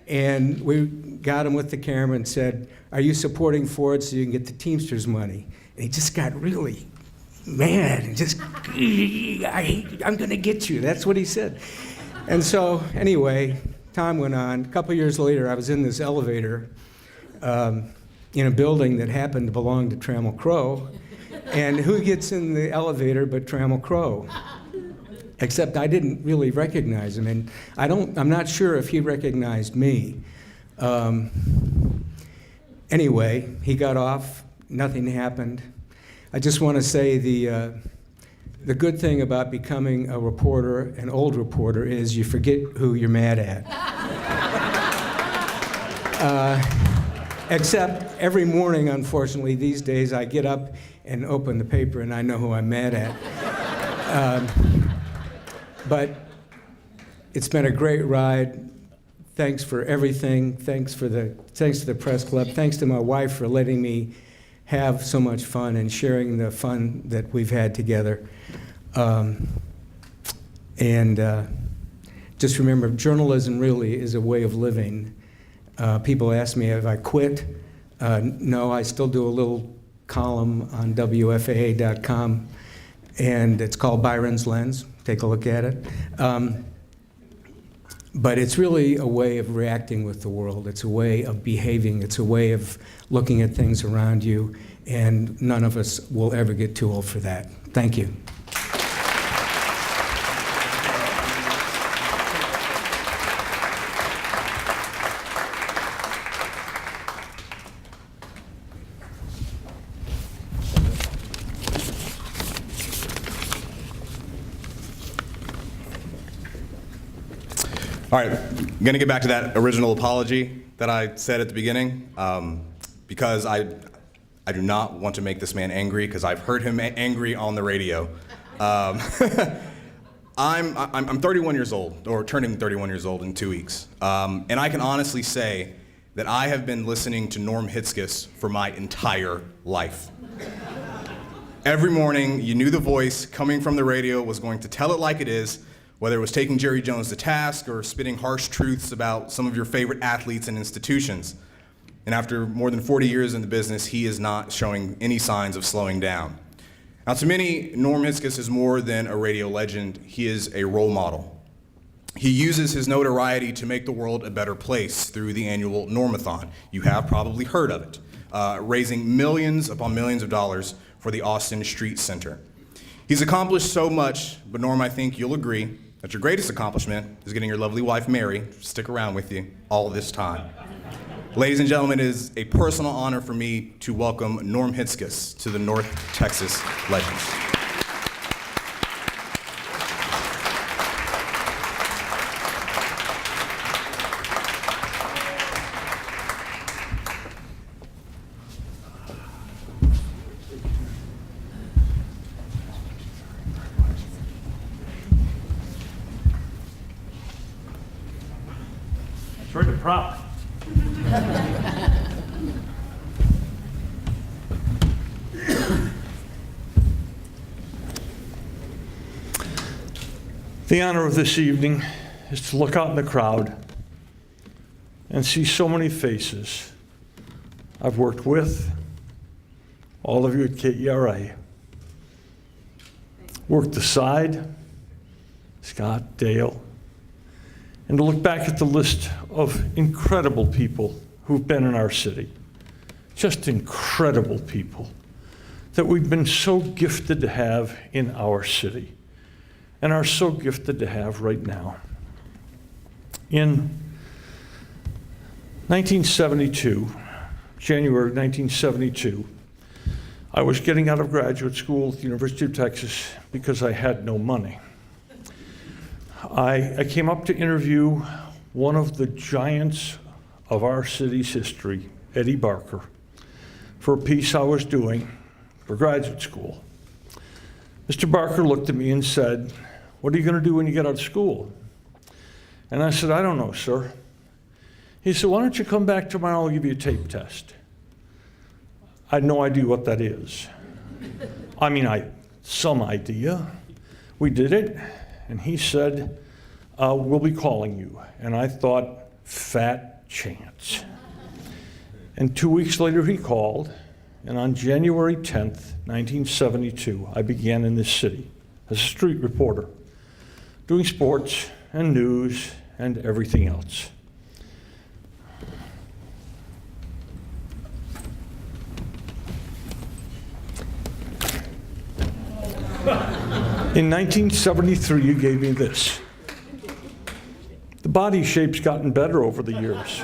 and we got him with the camera and said, are you supporting Ford so you can get the Teamsters money? And he just got really man, just, I'm going to get you. That's what he said. And so, anyway, time went on. A couple years later, I was in this elevator in a building that happened to belong to Trammell Crow. And who gets in the elevator but Trammell Crow? Except I didn't really recognize him, and I'm not sure if he recognized me. Anyway, he got off, nothing happened. I just want to say the good thing about becoming a reporter, an old reporter, is you forget who you're mad at. Except every morning, unfortunately, these days, I get up and open the paper and I know who I'm mad at. But it's been a great ride. Thanks for everything. Thanks to the press club. Thanks to my wife for letting me have so much fun and sharing the fun that we've had together. Just remember, journalism really is a way of living. People ask me if I quit. No, I still do a little column on WFAA.com, and it's called Byron's Lens. Take a look at it. But it's really a way of reacting with the world. It's a way of behaving. It's a way of looking at things around you, and none of us will ever get too old for that. Thank you. All right, I'm going to get back to that original apology that I said at the beginning, because I do not want to make this man angry, because I've heard him angry on the radio. I'm 31 years old, or turning 31 years old in 2 weeks, and I can honestly say that I have been listening to Norm Hitzges for my entire life. Every morning, you knew the voice coming from the radio was going to tell it like it is, whether it was taking Jerry Jones to task or spitting harsh truths about some of your favorite athletes and institutions. And after more than 40 years in the business, he is not showing any signs of slowing down. Now, to many, Norm Hitzges is more than a radio legend. He is a role model. He uses his notoriety to make the world a better place through the annual Normathon. You have probably heard of it, raising millions upon millions of dollars for the Austin Street Center. He's accomplished so much, but Norm, I think you'll agree that your greatest accomplishment is getting your lovely wife, Mary, to stick around with you all this time. Ladies and gentlemen, it is a personal honor for me to welcome Norm Hitzges to the North Texas Legends. Sort of prop. The honor of this evening is to look out in the crowd and see so many faces I've worked with, all of you at KERA, worked aside, Scott, Dale, and to look back at the list of incredible people who've been in our city, just incredible people that we've been so gifted to have in our city and are so gifted to have right now. In 1972, January 1972, I was getting out of graduate school at the University of Texas because I had no money. I came up to interview one of the giants of our city's history, Eddie Barker, for a piece I was doing for graduate school. Mr. Barker looked at me and said, "What are you going to do when you get out of school?" And I said, "I don't know, sir." He said, "Why don't you come back tomorrow, I'll give you a tape test." I had no idea what that is. I mean, some idea. We did it, and he said, "We'll be calling you." And I thought, fat chance. And 2 weeks later he called, and on January 10th, 1972, I began in this city as a street reporter, doing sports and news and everything else. In 1973, you gave me this. The body shape's gotten better over the years.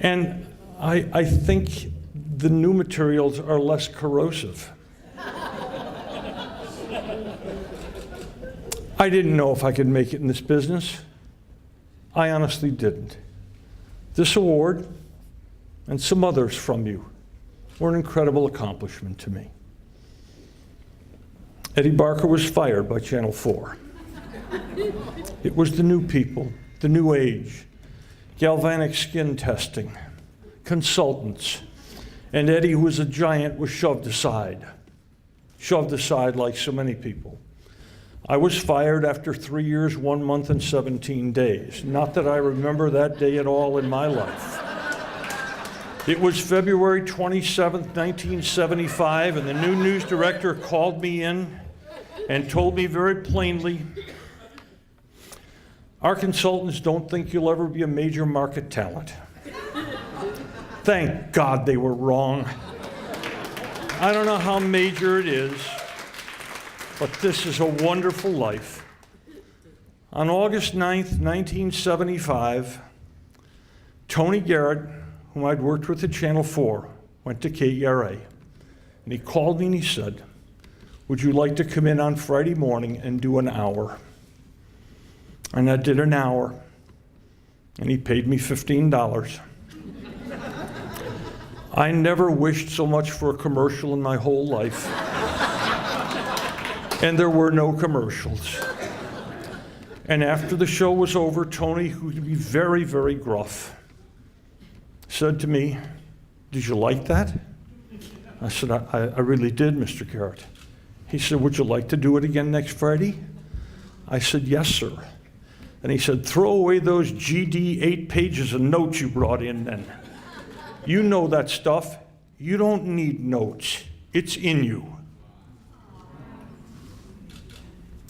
And I think the new materials are less corrosive. I didn't know if I could make it in this business. I honestly didn't. This award and some others from you were an incredible accomplishment to me. Eddie Barker was fired by Channel 4. It was the new people, the new age, galvanic skin testing, consultants, and Eddie, who was a giant, was shoved aside like so many people. I was fired after 3 years, 1 month, and 17 days. Not that I remember that day at all in my life. It was February 27th, 1975, and the new news director called me in and told me very plainly, "Our consultants don't think you'll ever be a major market talent." Thank God they were wrong. I don't know how major it is, but this is a wonderful life. On August 9th, 1975, Tony Garrett, whom I'd worked with at Channel 4, went to KERA. And he called me and he said, "Would you like to come in on Friday morning and do an hour?" And I did an hour, and he paid me $15. I never wished so much for a commercial in my whole life. And there were no commercials. And after the show was over, Tony, who could be very, very gruff, said to me, "Did you like that?" I said, I really did, Mr. Garrett. He said, "Would you like to do it again next Friday?" I said, "Yes, sir." And he said, "Throw away those GD 8 pages of notes you brought in then. You know that stuff. You don't need notes. It's in you."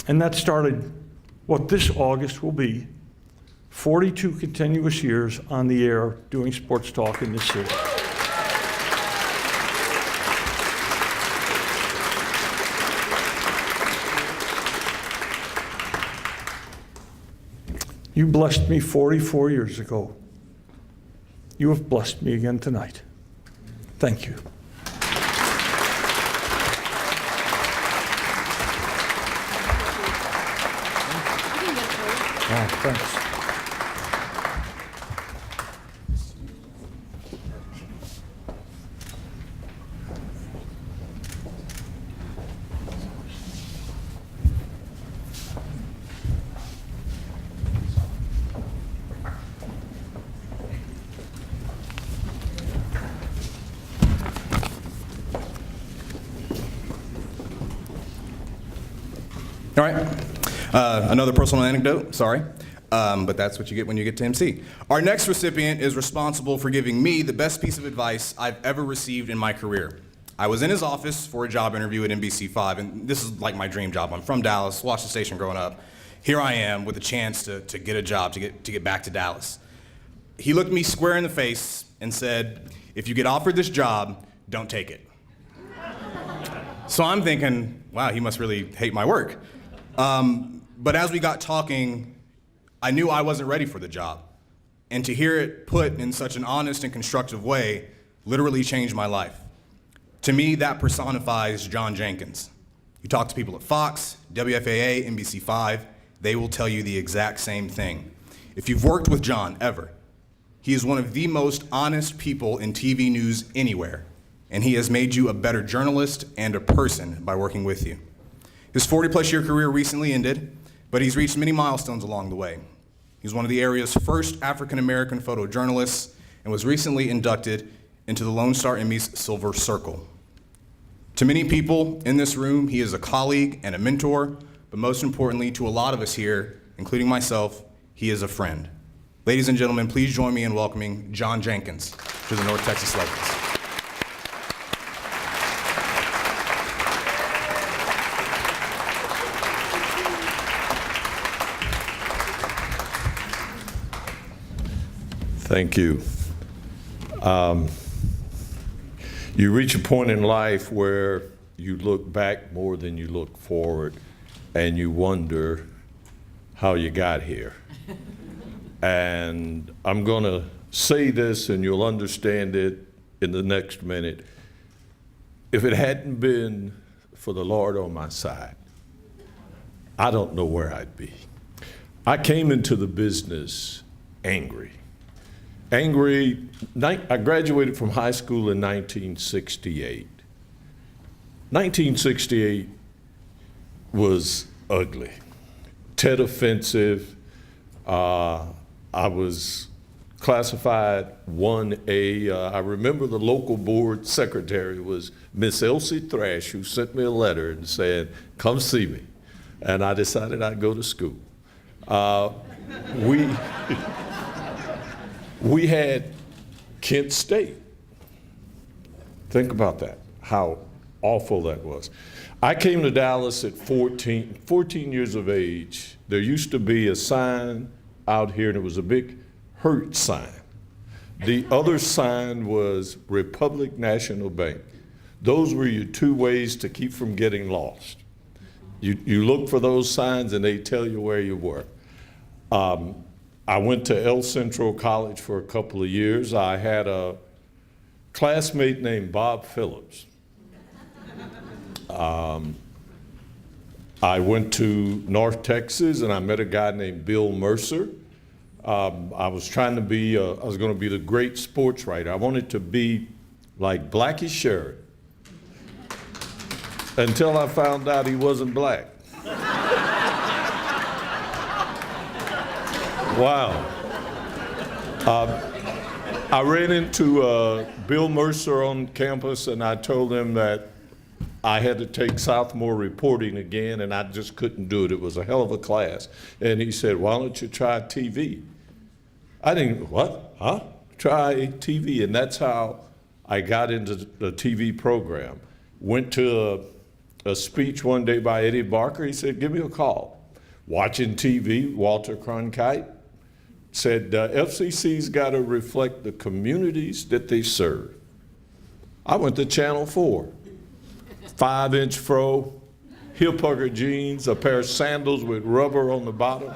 And that started what this August will be 42 continuous years on the air doing sports talk in this city. You blessed me 44 years ago. You have blessed me again tonight. Thank you. Oh, thanks. All right. Another personal anecdote, sorry. But that's what you get when you get to MC. Our next recipient is responsible for giving me the best piece of advice I've ever received in my career. I was in his office for a job interview at NBC5, and this is like my dream job. I'm from Dallas, watched the station growing up. Here I am with a chance to get a job, to get back to Dallas. He looked me square in the face and said, "If you get offered this job, don't take it." So I'm thinking, wow, he must really hate my work. But as we got talking, I knew I wasn't ready for the job. And to hear it put in such an honest and constructive way literally changed my life. To me, that personifies John Jenkins. You talk to people at Fox, WFAA, NBC5, they will tell you the exact same thing. If you've worked with John ever, he is one of the most honest people in TV news anywhere, and he has made you a better journalist and a person by working with you. His 40-plus year career recently ended, but he's reached many milestones along the way. He's one of the area's first African-American photojournalists and was recently inducted into the Lone Star Emmys Silver Circle. To many people in this room, he is a colleague and a mentor, but most importantly, to a lot of us here, including myself, he is a friend. Ladies and gentlemen, please join me in welcoming John Jenkins to the North Texas Locals. Thank you. You reach a point in life where you look back more than you look forward, and you wonder how you got here. And I'm going to say this, and you'll understand it in the next minute. If it hadn't been for the Lord on my side, I don't know where I'd be. I came into the business angry. I graduated from high school in 1968. 1968 was ugly, Tet offensive. I was classified 1A. I remember the local board secretary was Miss Elsie Thrash, who sent me a letter and said, come see me. And I decided I'd go to school. We had Kent State. Think about that, how awful that was. I came to Dallas at 14 years of age. There used to be a sign out here, and it was a big hurt sign. The other sign was Republic National Bank. Those were your two ways to keep from getting lost. You look for those signs and they tell you where you were. I went to El Centro College for a couple of years. I had a classmate named Bob Phillips. I went to North Texas and I met a guy named Bill Mercer. I was going to be the great sports writer. I wanted to be like Blackie Sherrod until I found out he wasn't black. Wow. I ran into Bill Mercer on campus and I told him that I had to take sophomore reporting again and I just couldn't do it. It was a hell of a class. And he said, why don't you try TV? I didn't, what? Huh? Try TV. And that's how I got into the TV program. Went to a speech one day by Eddie Barker. He said, give me a call. Watching TV, Walter Cronkite said, FCC's got to reflect the communities that they serve. I went to Channel 4. 5-inch fro, hip hugger jeans, a pair of sandals with rubber on the bottom,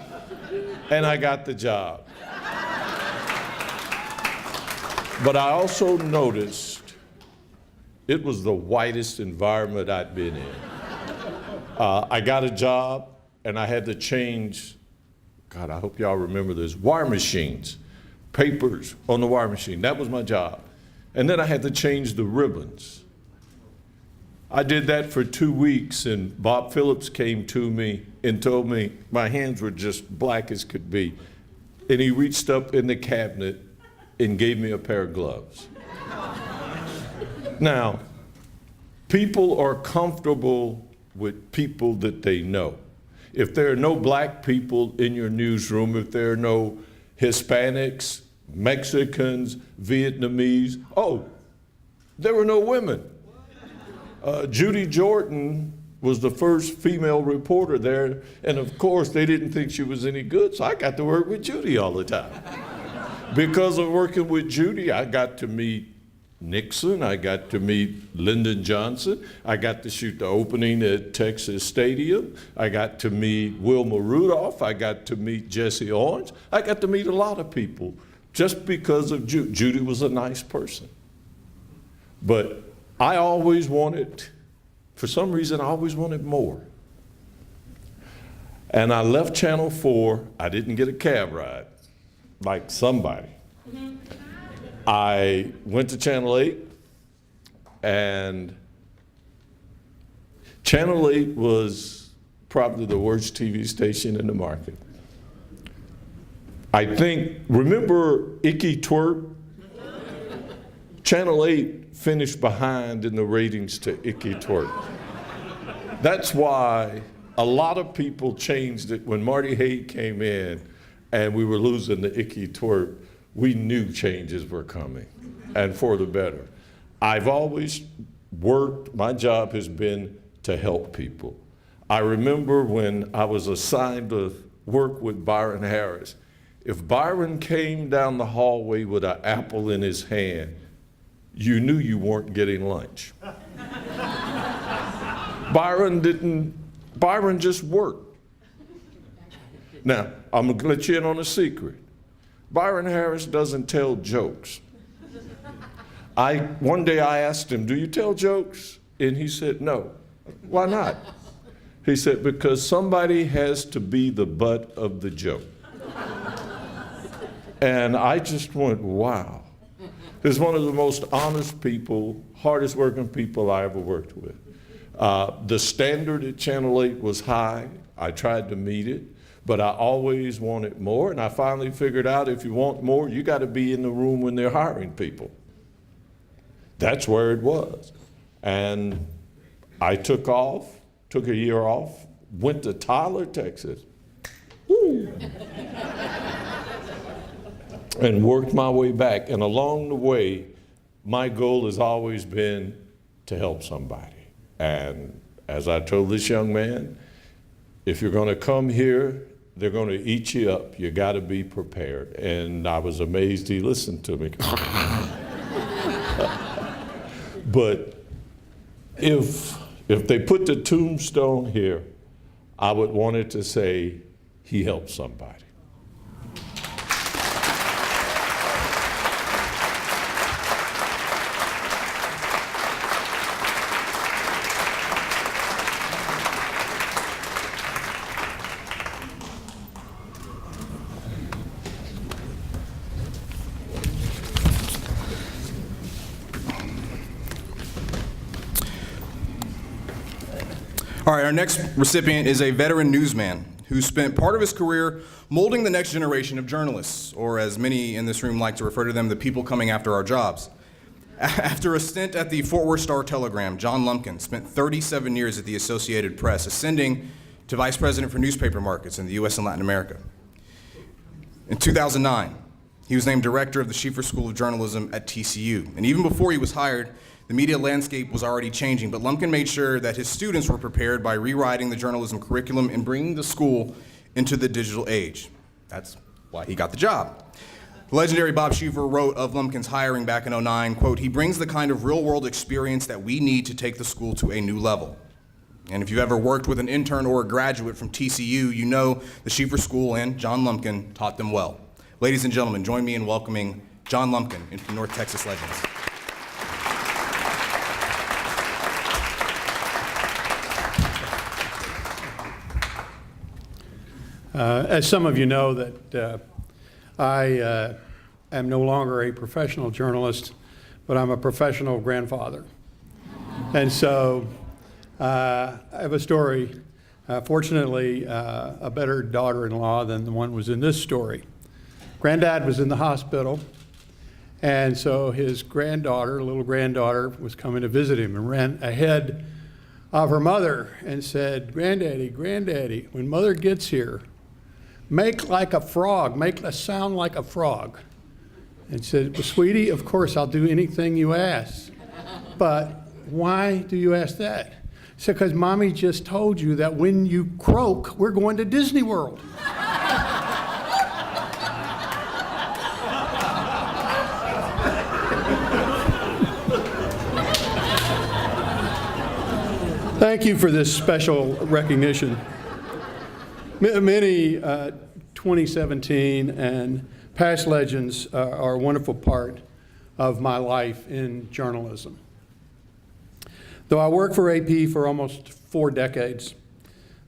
and I got the job. But I also noticed it was the whitest environment I'd been in. I got a job and I had to change, God, I hope y'all remember this, wire machines, papers on the wire machine. That was my job. And then I had to change the ribbons. I did that for 2 weeks, and Bob Phillips came to me and told me my hands were just black as could be. And he reached up in the cabinet and gave me a pair of gloves. Now, people are comfortable with people that they know. If there are no black people in your newsroom, if there are no Hispanics, Mexicans, Vietnamese, there were no women. Judy Jordan was the first female reporter there, and of course they didn't think she was any good, so I got to work with Judy all the time. Because of working with Judy, I got to meet Nixon, I got to meet Lyndon Johnson, I got to shoot the opening at Texas Stadium, I got to meet Wilma Rudolph, I got to meet Jesse Owens, I got to meet a lot of people just because of Judy. Judy was a nice person. But I always wanted, for some reason, I always wanted more. And I left Channel 4. I didn't get a cab ride, like somebody. I went to Channel 8, and Channel 8 was probably the worst TV station in the market. I think, remember Icky Twerp? Channel 8 finished behind in the ratings to Icky Twerp. That's why a lot of people changed it. When Marty Haig came in and we were losing the Icky Twerp, we knew changes were coming, and for the better. I've always worked, my job has been to help people. I remember when I was assigned to work with Byron Harris, If Byron came down the hallway with an apple in his hand, you knew you weren't getting lunch. Byron just worked. Now, I'm gonna let you in on a secret. Byron Harris doesn't tell jokes. One day I asked him, "Do you tell jokes?" And he said, "No." "Why not?" He said, "Because somebody has to be the butt of the joke." And I just went, wow. He's one of the most honest people, hardest working people I ever worked with. The standard at Channel 8 was high. I tried to meet it, but I always wanted more. And I finally figured out if you want more, you got to be in the room when they're hiring people. That's where it was. And I took a year off, went to Tyler, Texas. Woo. And worked my way back. And along the way, my goal has always been to help somebody. And as I told this young man, if you're going to come here, they're going to eat you up. You got to be prepared. And I was amazed he listened to me. But if they put the tombstone here, I would want it to say, he helped somebody. All right, our next recipient is a veteran newsman who spent part of his career molding the next generation of journalists, or as many in this room like to refer to them, the people coming after our jobs. After a stint at the Fort Worth Star-Telegram, John Lumpkin spent 37 years at the Associated Press, ascending to vice president for newspaper markets in the U.S. and Latin America. In 2009, he was named director of the Schieffer School of Journalism at TCU. And even before he was hired, the media landscape was already changing, but Lumpkin made sure that his students were prepared by rewriting the journalism curriculum and bringing the school into the digital age. That's why he got the job. The legendary Bob Schieffer wrote of Lumpkin's hiring back in '09, quote, "He brings the kind of real-world experience that we need to take the school to a new level." And if you've ever worked with an intern or a graduate from TCU, you know the Schieffer School and John Lumpkin taught them well. Ladies and gentlemen, join me in welcoming John Lumpkin into North Texas Legends. As some of you know, that I am no longer a professional journalist, but I'm a professional grandfather. And so I have a story, fortunately, a better daughter-in-law than the one was in this story. Granddad was in the hospital, and so his granddaughter, little granddaughter, was coming to visit him and ran ahead of her mother and said, "Granddaddy, Granddaddy, when Mother gets here, make like a frog, make a sound like a frog." And said, "Well, sweetie, of course I'll do anything you ask. But why do you ask that?" He said, "Because Mommy just told you that when you croak, we're going to Disney World." Thank you for this special recognition. Many 2017 and past legends are a wonderful part of my life in journalism. Though I worked for AP for almost 4 decades,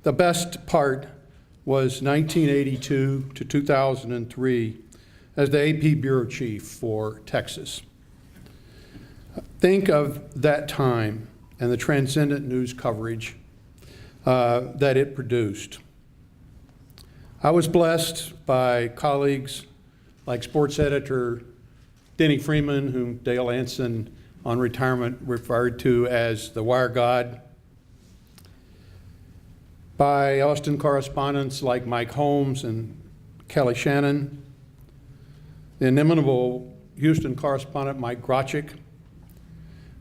the best part was 1982 to 2003 as the AP bureau chief for Texas. Think of that time and the transcendent news coverage that it produced. I was blessed by colleagues like sports editor Denny Freeman, whom Dale Anson on retirement referred to as the wire god, by Austin correspondents like Mike Holmes and Kelly Shannon, the inimitable Houston correspondent Mike Grochik,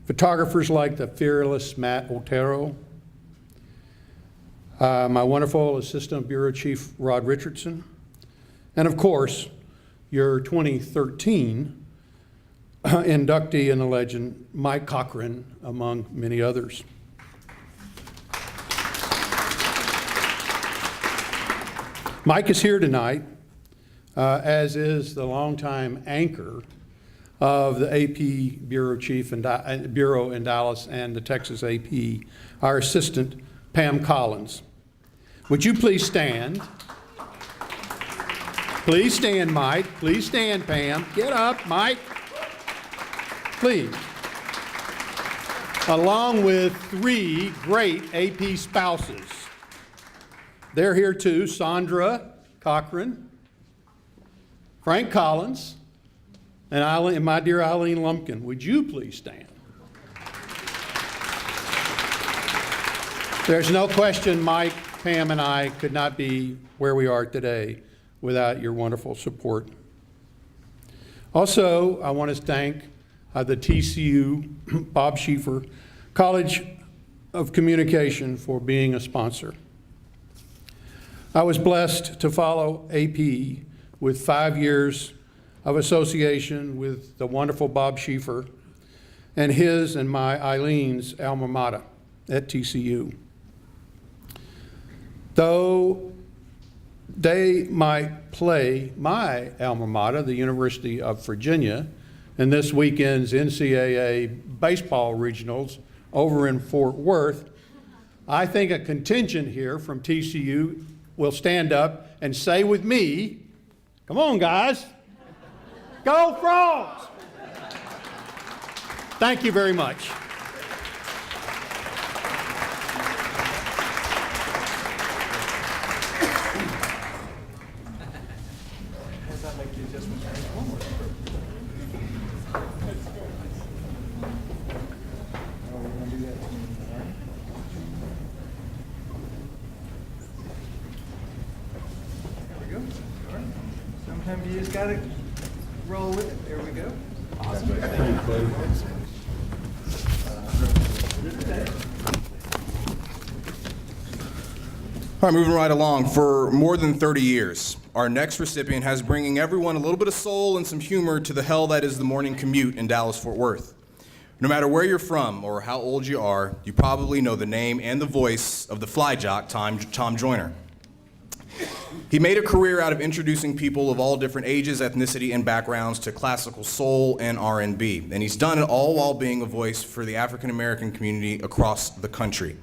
photographers like the fearless Matt Otero, my wonderful assistant bureau chief Rod Richardson, And of course, your 2013 inductee in the legend, Mike Cochran, among many others. Mike is here tonight, as is the longtime anchor of the AP Bureau Chief and Bureau in Dallas and the Texas AP, our assistant, Pam Collins. Would you please stand? Please stand, Mike. Please stand, Pam. Get up, Mike. Please. Along with 3 great AP spouses. They're here too, Sandra Cochran, Frank Collins, and my dear Eileen Lumpkin. Would you please stand? There's no question Mike, Pam, and I could not be where we are today without your wonderful support. Also, I want to thank the TCU Bob Schieffer College of Communication for being a sponsor. I was blessed to follow AP with 5 years of association with the wonderful Bob Schieffer and his and my Eileen's alma mater at TCU. Though they might play my alma mater, the University of Virginia, in this weekend's NCAA baseball regionals over in Fort Worth, I think a contingent here from TCU will stand up and say with me, come on guys, go Frogs! Thank you very much. Sometimes you just gotta roll with it. There we go. All right, moving right along. For more than 30 years, our next recipient has bringing everyone a little bit of soul and some humor to the hell that is the morning commute in Dallas-Fort Worth. No matter where you're from or how old you are, you probably know the name and the voice of the fly jock, Tom Joyner. He made a career out of introducing people of all different ages, ethnicity, and backgrounds to classical soul and R&B, and he's done it all while being a voice for the African-American community across the country.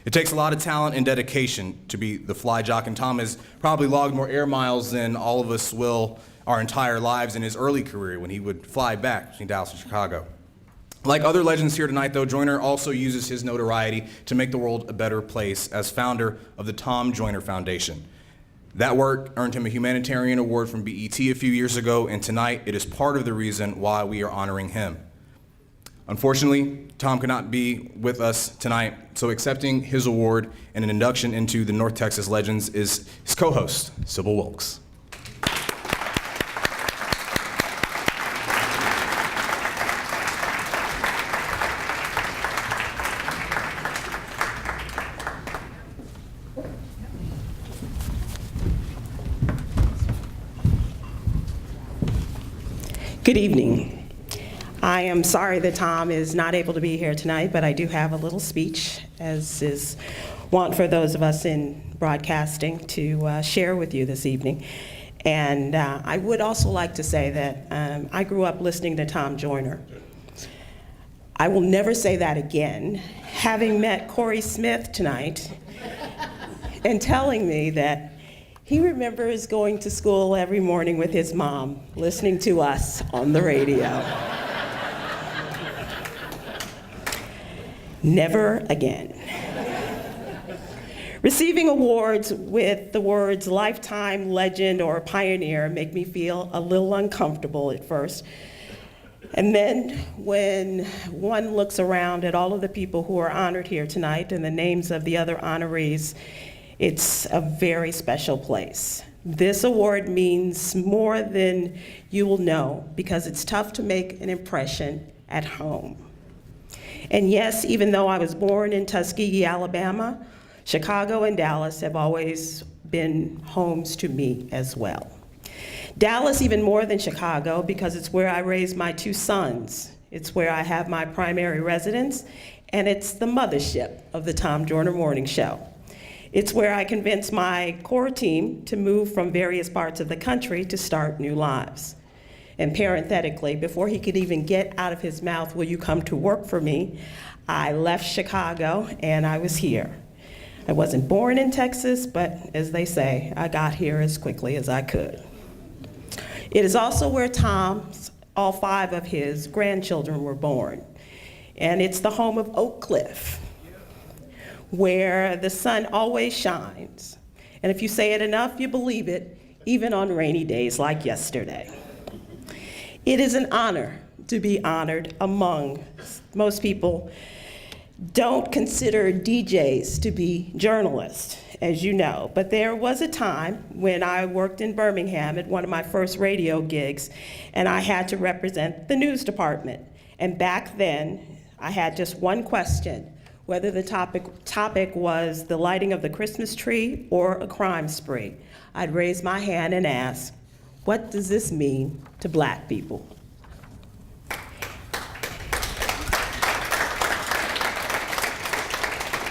It takes a lot of talent and dedication to be the fly jock, and Tom has probably logged more air miles than all of us will our entire lives in his early career when he would fly back between Dallas and Chicago. Like other legends here tonight, though, Joyner also uses his notoriety to make the world a better place as founder of the Tom Joyner Foundation. That work earned him a humanitarian award from BET a few years ago, and tonight it is part of the reason why we are honoring him. Unfortunately, Tom could not be with us tonight, so accepting his award and an induction into the North Texas Legends is his co-host, Sybil Wilkes. Good evening. I am sorry that Tom is not able to be here tonight, but I do have a little speech, as is wont for those of us in broadcasting, to share with you this evening. And I would also like to say that I grew up listening to Tom Joyner. I will never say that again, having met Corey Smith tonight and telling me that he remembers going to school every morning with his mom, listening to us on the radio. Never again. Receiving awards with the words lifetime legend or pioneer make me feel a little uncomfortable at first. And then when one looks around at all of the people who are honored here tonight and the names of the other honorees, it's a very special place. This award means more than you will know because it's tough to make an impression at home. And yes, even though I was born in Tuskegee, Alabama, Chicago and Dallas have always been homes to me as well. Dallas even more than Chicago because it's where I raised my 2 sons. It's where I have my primary residence, and it's the mothership of the Tom Joyner Morning Show. It's where I convinced my core team to move from various parts of the country to start new lives. And parenthetically, before he could even get out of his mouth, "Will you come to work for me?" I left Chicago and I was here. I wasn't born in Texas, but as they say, I got here as quickly as I could. It is also where all 5 of his grandchildren were born. And it's the home of Oak Cliff, where the sun always shines. And if you say it enough, you believe it, even on rainy days like yesterday. It is an honor to be honored among most people don't consider DJs to be journalists, as you know. But there was a time when I worked in Birmingham at one of my first radio gigs, and I had to represent the news department. And back then, I had just one question, whether the topic was the lighting of the Christmas tree or a crime spree. I'd raise my hand and ask, what does this mean to Black people?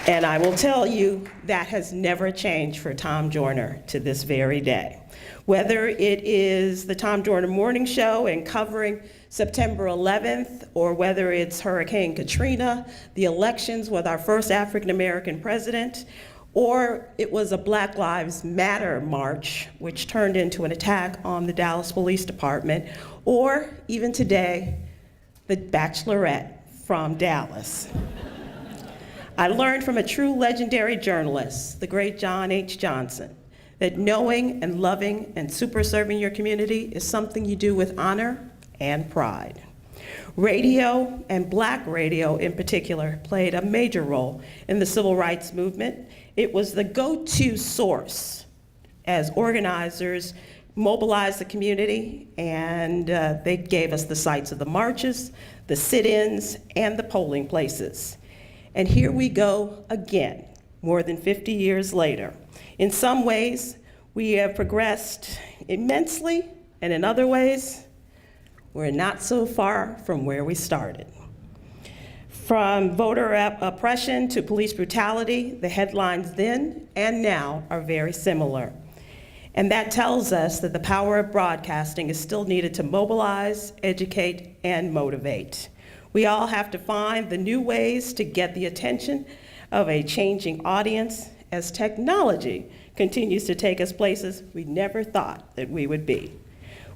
And I will tell you that has never changed for Tom Joyner to this very day. Whether it is the Tom Joyner Morning Show and covering September 11th, or whether it's Hurricane Katrina, the elections with our first African-American president, or it was a Black Lives Matter march, which turned into an attack on the Dallas Police Department, or even today, the Bachelorette from Dallas. I learned from a true legendary journalist, the great John H. Johnson, that knowing and loving and super serving your community is something you do with honor and pride. Radio, and Black radio in particular, played a major role in the civil rights movement. It was the go-to source as organizers mobilized the community, and they gave us the sites of the marches, the sit-ins, and the polling places. And here we go again, more than 50 years later. In some ways, we have progressed immensely, and in other ways, we're not so far from where we started. From voter oppression to police brutality, the headlines then and now are very similar. And that tells us that the power of broadcasting is still needed to mobilize, educate, and motivate. We all have to find the new ways to get the attention of a changing audience as technology continues to take us places we never thought that we would be.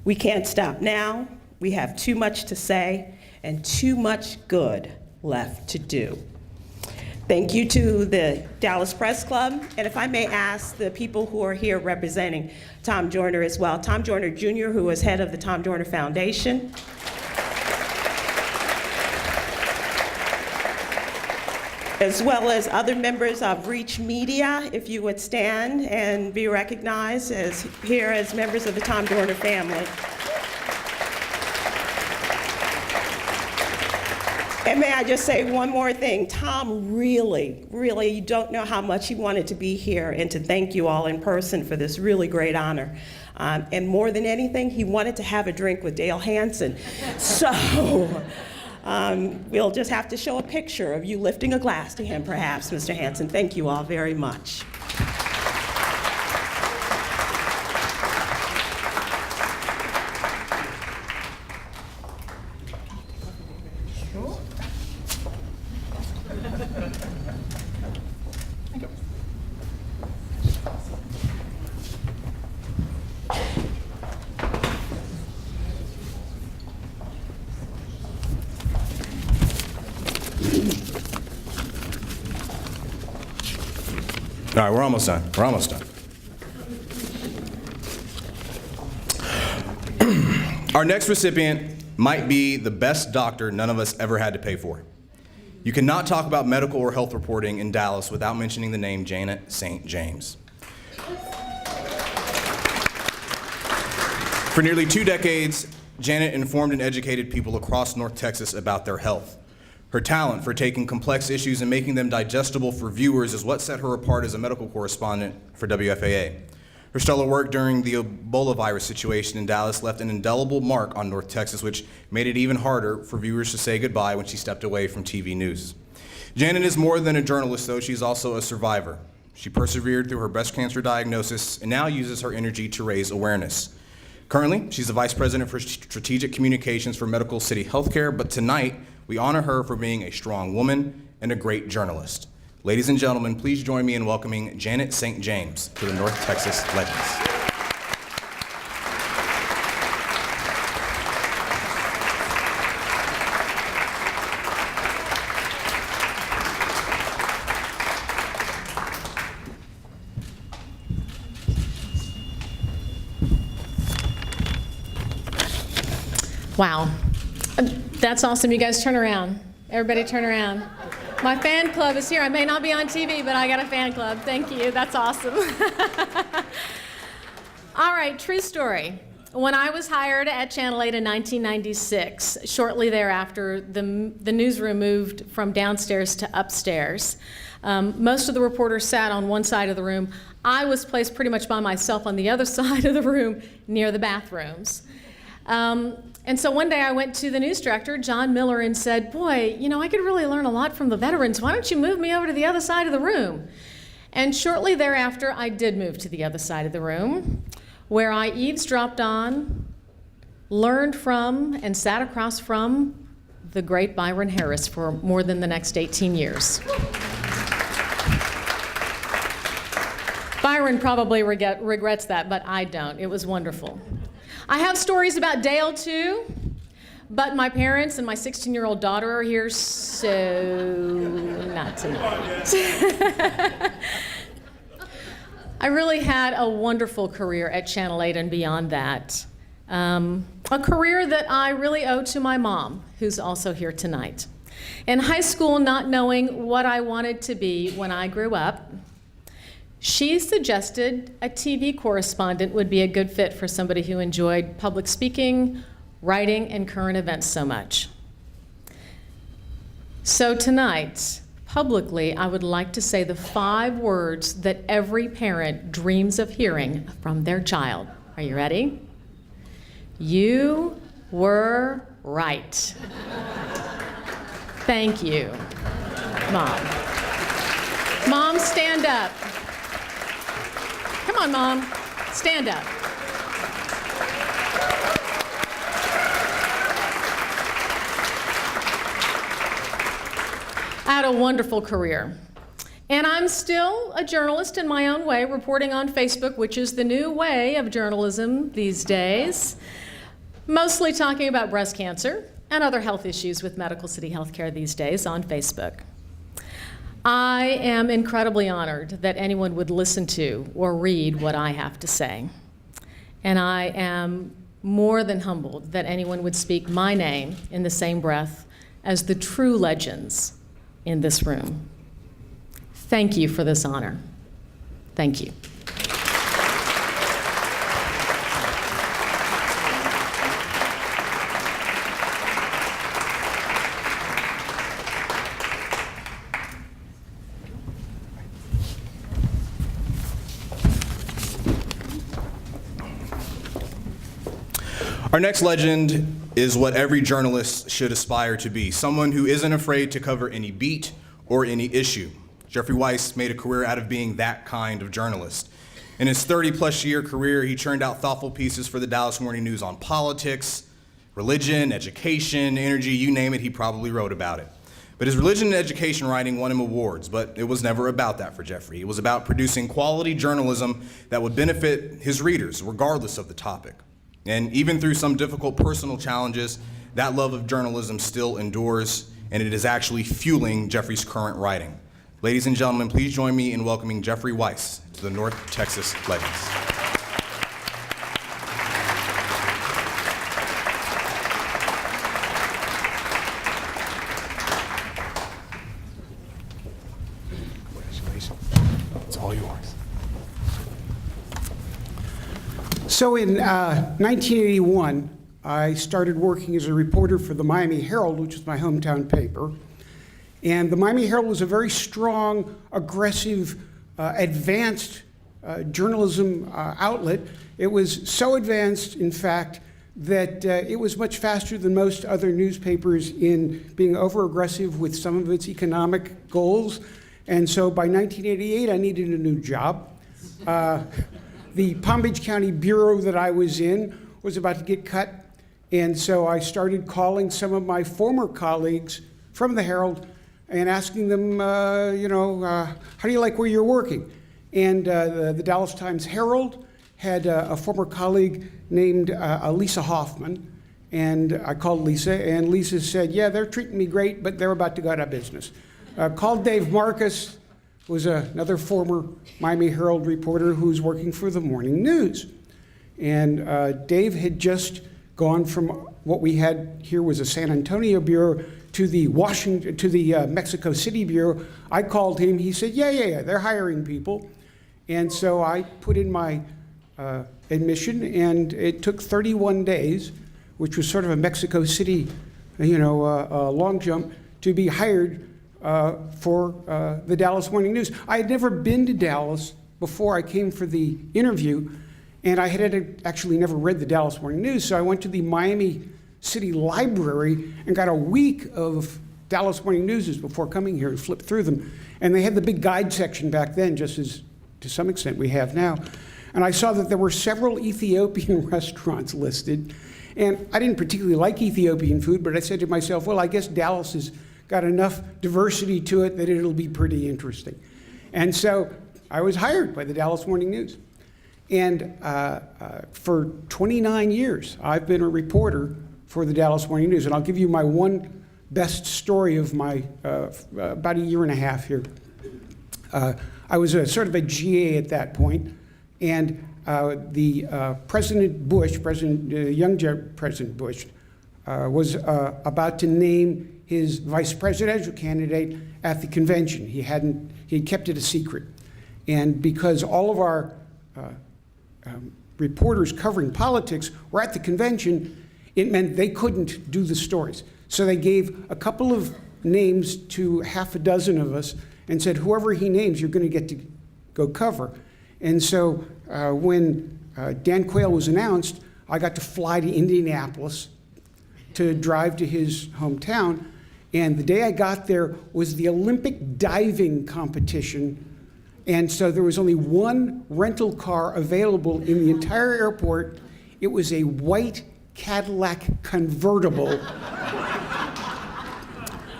We can't stop now. We have too much to say and too much good left to do. Thank you to the Dallas Press Club, and if I may ask the people who are here representing Tom Joyner as well, Tom Joyner Jr., who is head of the Tom Joyner Foundation, as well as other members of Reach Media, if you would stand and be recognized as here as members of the Tom Joyner family. And may I just say one more thing? Tom really, you don't know how much he wanted to be here and to thank you all in person for this really great honor. And more than anything, he wanted to have a drink with Dale Hansen. So we'll just have to show a picture of you lifting a glass to him, perhaps, Mr. Hansen. Thank you all very much. All right, we're almost done. We're almost done. Our next recipient might be the best doctor none of us ever had to pay for. You cannot talk about medical or health reporting in Dallas without mentioning the name Janet St. James. For nearly 2 decades, Janet informed and educated people across North Texas about their health. Her talent for taking complex issues and making them digestible for viewers is what set her apart as a medical correspondent for WFAA. Her stellar work during the Ebola virus situation in Dallas left an indelible mark on North Texas, which made it even harder for viewers to say goodbye when she stepped away from TV news. Janet is more than a journalist, though. She's also a survivor. She persevered through her breast cancer diagnosis and now uses her energy to raise awareness. Currently, she's the Vice President for Strategic Communications for Medical City Healthcare, but tonight we honor her for being a strong woman and a great journalist. Ladies and gentlemen, please join me in welcoming Janet St. James to the North Texas Legends. Wow. That's awesome. You guys turn around. Everybody turn around. My fan club is here. I may not be on TV, but I got a fan club. Thank you. That's awesome. All right, true story. When I was hired at Channel 8 in 1996, shortly thereafter, the newsroom moved from downstairs to upstairs. Most of the reporters sat on one side of the room. I was placed pretty much by myself on the other side of the room near the bathrooms. And so one day I went to the news director, John Miller, and said, boy, you know, I could really learn a lot from the veterans. Why don't you move me over to the other side of the room? And shortly thereafter, I did move to the other side of the room, where I eavesdropped on, learned from, and sat across from the great Byron Harris for more than the next 18 years. Byron probably regrets that, but I don't. It was wonderful. I have stories about Dale too, but my parents and my 16-year-old daughter are here, so not tonight. I really had a wonderful career at Channel 8 and beyond that. A career that I really owe to my mom, who's also here tonight. In high school, not knowing what I wanted to be when I grew up, she suggested a TV correspondent would be a good fit for somebody who enjoyed public speaking, writing, and current events so much. So tonight, publicly, I would like to say the 5 words that every parent dreams of hearing from their child. Are you ready? You were right. Thank you, Mom. Mom, stand up. Come on, Mom, stand up. I had a wonderful career. And I'm still a journalist in my own way, reporting on Facebook, which is the new way of journalism these days, mostly talking about breast cancer and other health issues with Medical City Healthcare these days on Facebook. I am incredibly honored that anyone would listen to or read what I have to say. And I am more than humbled that anyone would speak my name in the same breath as the true legends in this room. Thank you for this honor. Thank you. Our next legend is what every journalist should aspire to be, someone who isn't afraid to cover any beat or any issue. Jeffrey Weiss made a career out of being that kind of journalist. In his 30-plus year career, he churned out thoughtful pieces for the Dallas Morning News on politics, religion, education, energy, you name it, he probably wrote about it. But his religion and education writing won him awards, but it was never about that for Jeffrey. It was about producing quality journalism that would benefit his readers, regardless of the topic. And even through some difficult personal challenges, that love of journalism still endures, and it is actually fueling Jeffrey's current writing. Ladies and gentlemen, please join me in welcoming Jeffrey Weiss to the North Texas Legends. It's all yours. So in 1981, I started working as a reporter for the Miami Herald, which was my hometown paper. And the Miami Herald was a very strong, aggressive, advanced journalism outlet. It was so advanced, in fact, that it was much faster than most other newspapers in being over-aggressive with some of its economic goals. And so by 1988, I needed a new job. The Palm Beach County Bureau that I was in was about to get cut. And so I started calling some of my former colleagues from the Herald and asking them, how do you like where you're working? And the Dallas Times Herald had a former colleague named Lisa Hoffman. And I called Lisa, and Lisa said, yeah, they're treating me great, but they're about to go out of business. Called Dave Marcus, who was another former Miami Herald reporter who was working for the morning news. And Dave had just gone from what we had here was a San Antonio bureau to the Mexico City bureau. I called him. He said, yeah, they're hiring people. And so I put in my admission, and it took 31 days, which was sort of a Mexico City, long jump, to be hired for the Dallas Morning News. I had never been to Dallas before I came for the interview, and I had actually never read the Dallas Morning News, so I went to the Miami City Library and got a week of Dallas Morning Newses before coming here and flipped through them. And they had the big guide section back then, just as to some extent we have now. And I saw that there were several Ethiopian restaurants listed. And I didn't particularly like Ethiopian food, but I said to myself, well, I guess Dallas has got enough diversity to it that it'll be pretty interesting. And so I was hired by the Dallas Morning News. And for 29 years, I've been a reporter for the Dallas Morning News. And I'll give you my one best story of my about a year and a half here. I was sort of a GA at that point, and President Bush, young President Bush, was about to name his vice presidential candidate at the convention. He had kept it a secret. And because all of our reporters covering politics were at the convention, it meant they couldn't do the stories. So they gave a couple of names to half a dozen of us and said, whoever he names, you're going to get to go cover. And so when Dan Quayle was announced, I got to fly to Indianapolis to drive to his hometown. And the day I got there was the Olympic diving competition. And so there was only one rental car available in the entire airport. It was a white Cadillac convertible.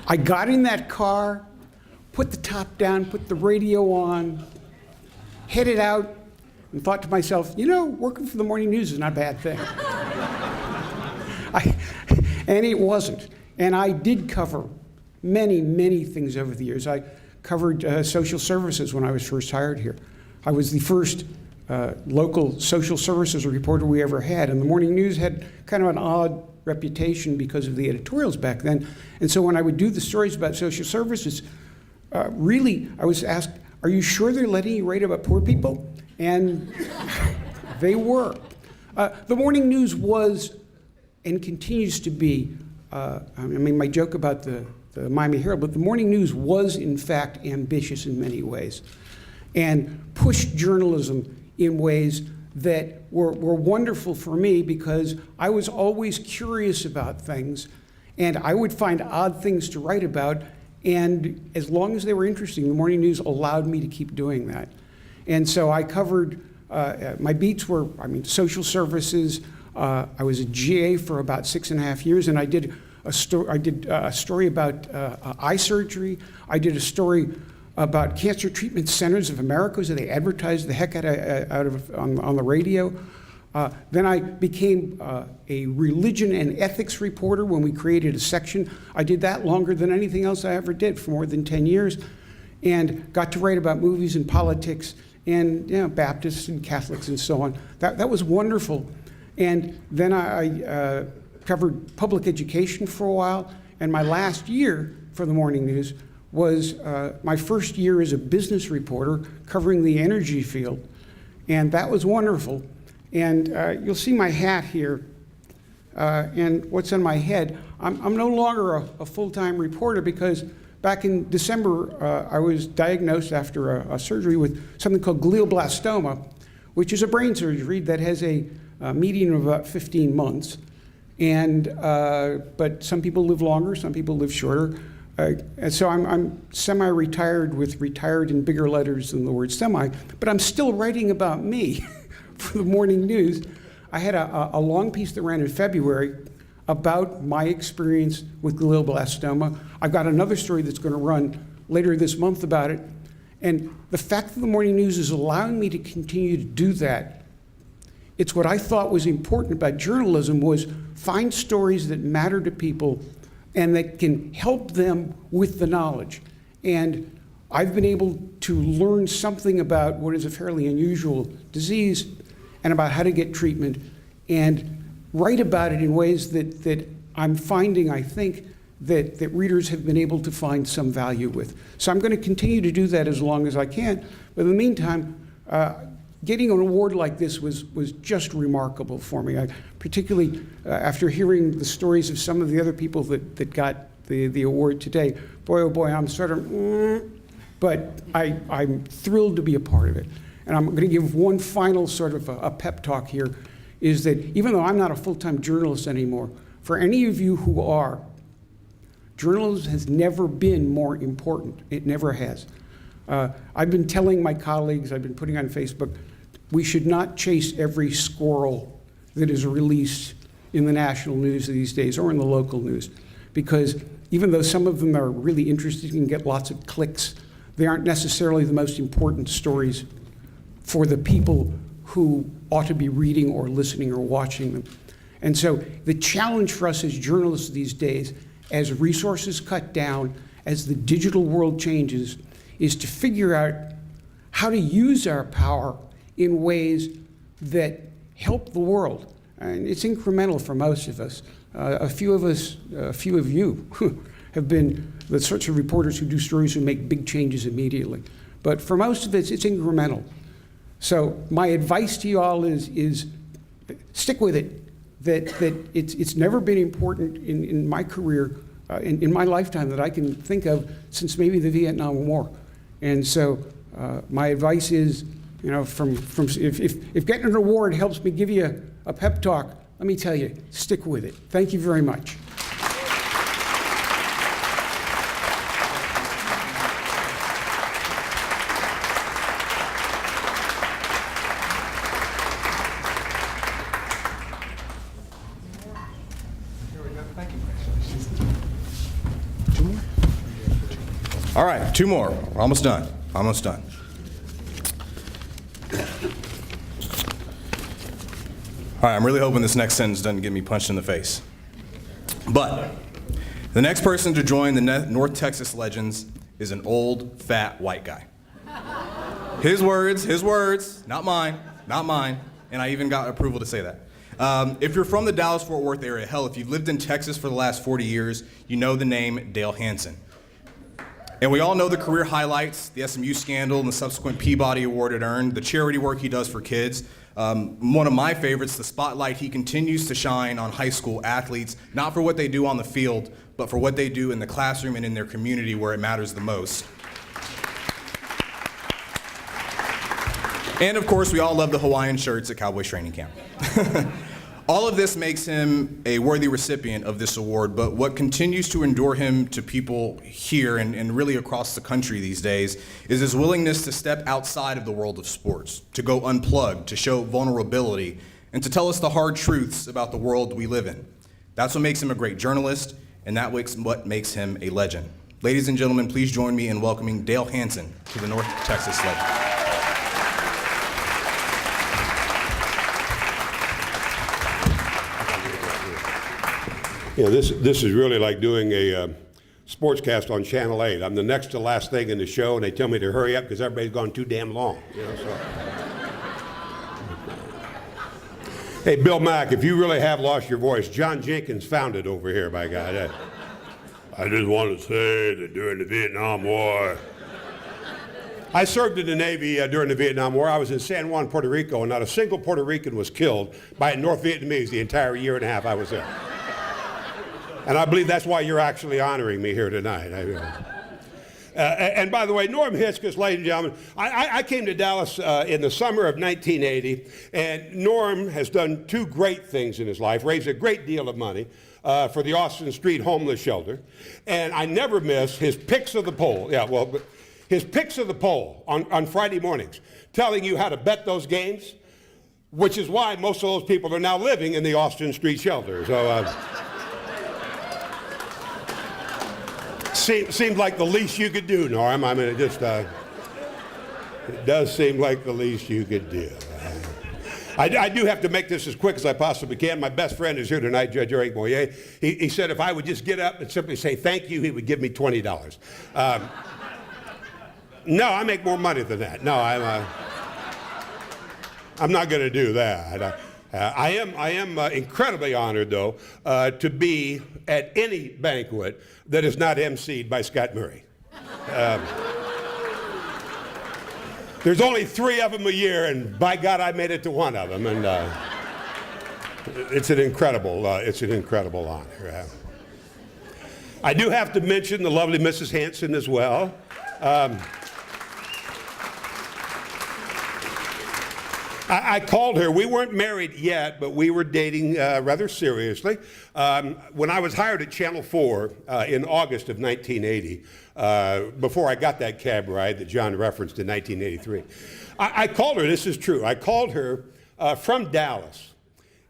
I got in that car, put the top down, put the radio on, headed out, and thought to myself, working for the morning news is not a bad thing. And it wasn't. And I did cover many, many things over the years. I covered social services when I was first hired here. I was the first local social services reporter we ever had, and the morning news had kind of an odd reputation because of the editorials back then. And so when I would do the stories about social services, really, I was asked, are you sure they're letting you write about poor people? And they were. The morning news was and continues to be, my joke about the Miami Herald, but the morning news was, in fact, ambitious in many ways and pushed journalism in ways that were wonderful for me because I was always curious about things and I would find odd things to write about, and as long as they were interesting, the morning news allowed me to keep doing that. And so I covered, my beats were, social services. I was a GA for about 6.5 years, and I did a story about eye surgery. I did a story about Cancer Treatment Centers of America, so they advertised the heck out of on the radio. Then I became a religion and ethics reporter when we created a section. I did that longer than anything else I ever did, for more than 10 years, and got to write about movies and politics and Baptists and Catholics and so on. That was wonderful. And then I covered public education for a while, and my last year for the morning news was my first year as a business reporter covering the energy field, and that was wonderful. And you'll see my hat here, and what's on my head. I'm no longer a full-time reporter because back in December, I was diagnosed after a surgery with something called glioblastoma, which is a brain surgery that has a median of about 15 months. But some people live longer, some people live shorter. And so I'm semi-retired with retired in bigger letters than the word semi, but I'm still writing about me for the morning news. I had a long piece that ran in February about my experience with glioblastoma. I've got another story that's going to run later this month about it. And the fact that the morning news is allowing me to continue to do that, it's what I thought was important about journalism, was find stories that matter to people and that can help them with the knowledge. And I've been able to learn something about what is a fairly unusual disease and about how to get treatment and write about it in ways that I'm finding, I think, that readers have been able to find some value with. So I'm going to continue to do that as long as I can. But in the meantime, getting an award like this was just remarkable for me. Particularly after hearing the stories of some of the other people that got the award today. Boy, oh boy, I'm sort of, but I'm thrilled to be a part of it. And I'm going to give one final sort of a pep talk here, is that even though I'm not a full-time journalist anymore, for any of you who are, journalism has never been more important. It never has. I've been telling my colleagues, I've been putting on Facebook, we should not chase every squirrel that is released in the national news these days or in the local news, because even though some of them are really interesting and get lots of clicks, they aren't necessarily the most important stories for the people who ought to be reading or listening or watching them. And so the challenge for us as journalists these days, as resources cut down, as the digital world changes, is to figure out how to use our power in ways that help the world. And it's incremental for most of us. A few of you have been the sorts of reporters who do stories who make big changes immediately. But for most of us, it's incremental. So my advice to you all is stick with it. That it's never been important in my career, in my lifetime that I can think of since maybe the Vietnam War. And so my advice is, you know, if getting an award helps me give you a pep talk, let me tell you, stick with it. Thank you very much. All right, two more. We're almost done. Almost done. All right, I'm really hoping this next sentence doesn't get me punched in the face. But the next person to join the North Texas Legends is an old, fat, white guy. His words, not mine, and I even got approval to say that. If you're from the Dallas-Fort Worth area, hell, if you've lived in Texas for the last 40 years, you know the name Dale Hansen. And we all know the career highlights, the SMU scandal and the subsequent Peabody Award it earned, the charity work he does for kids. One of my favorites, the spotlight he continues to shine on high school athletes, not for what they do on the field, but for what they do in the classroom and in their community where it matters the most. And of course, we all love the Hawaiian shirts at Cowboys training camp. All of this makes him a worthy recipient of this award, but what continues to endure him to people here and really across the country these days is his willingness to step outside of the world of sports, to go unplugged, to show vulnerability, and to tell us the hard truths about the world we live in. That's what makes him a great journalist, and that's what makes him a legend. Ladies and gentlemen, please join me in welcoming Dale Hansen to the North Texas Legends. Yeah, this is really like doing a sportscast on Channel 8. I'm the next to last thing in the show, and they tell me to hurry up because everybody's gone too damn long. You know, so. Hey, Bill Mack, if you really have lost your voice, John Jenkins found it over here, by God. I just want to say that during the Vietnam War, I served in the Navy during the Vietnam War. I was in San Juan, Puerto Rico, and not a single Puerto Rican was killed by North Vietnamese the entire year and a half I was there. And I believe that's why you're actually honoring me here tonight. And by the way, Norm Hitzges, ladies and gentlemen, I came to Dallas in the summer of 1980, and Norm has done two great things in his life, raised a great deal of money for the Austin Street Homeless Shelter, and I never miss his picks of the poll. Yeah, well, his picks of the poll on Friday mornings, telling you how to bet those games, which is why most of those people are now living in the Austin Street Shelter. So. Seems like the least you could do, Norm. I mean, it does seem like the least you could do. I do have to make this as quick as I possibly can. My best friend is here tonight, Judge Eric Moyer. He said if I would just get up and simply say thank you, he would give me $20. No, I make more money than that. No, I'm not going to do that. I am incredibly honored, though, to be at any banquet that is not emceed by Scott Murray. There's only 3 of them a year, and by God, I made it to one of them, and it's an incredible honor. I do have to mention the lovely Mrs. Hanson as well. I called her. We weren't married yet, but we were dating rather seriously. When I was hired at Channel 4 in August of 1980, before I got that cab ride that John referenced in 1983, I called her. This is true. I called her from Dallas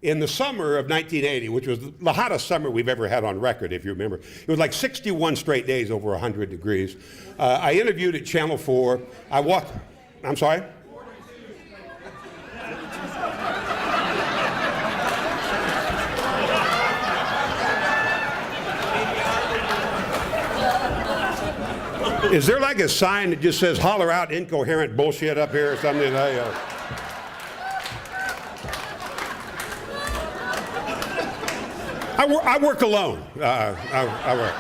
in the summer of 1980, which was the hottest summer we've ever had on record, if you remember. It was like 61 straight days over 100 degrees. I interviewed at Channel 4. I'm sorry? Is there like a sign that just says holler out incoherent bullshit up here or something? I work alone. I work.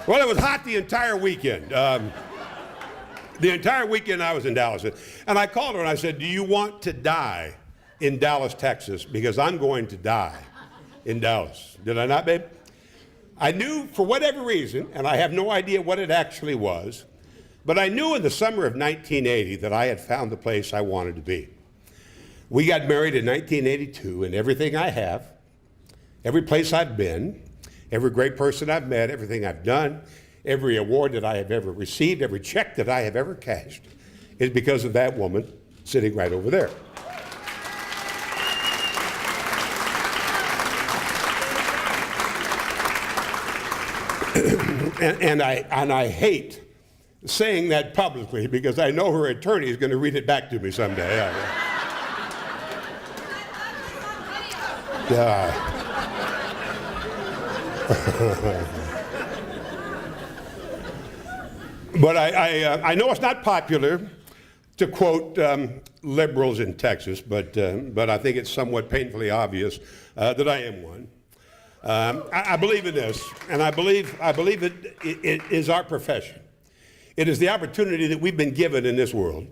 Well, it was hot the entire weekend. The entire weekend I was in Dallas. And I called her and I said, do you want to die in Dallas, Texas? Because I'm going to die in Dallas. Did I not, babe? I knew for whatever reason, and I have no idea what it actually was, but I knew in the summer of 1980 that I had found the place I wanted to be. We got married in 1982, and everything I have, every place I've been, every great person I've met, everything I've done, every award that I have ever received, every check that I have ever cashed, is because of that woman sitting right over there. And I hate saying that publicly because I know her attorney is going to read it back to me someday. But I know it's not popular to quote liberals in Texas, but I think it's somewhat painfully obvious that I am one. I believe in this, and I believe it is our profession. It is the opportunity that we've been given in this world,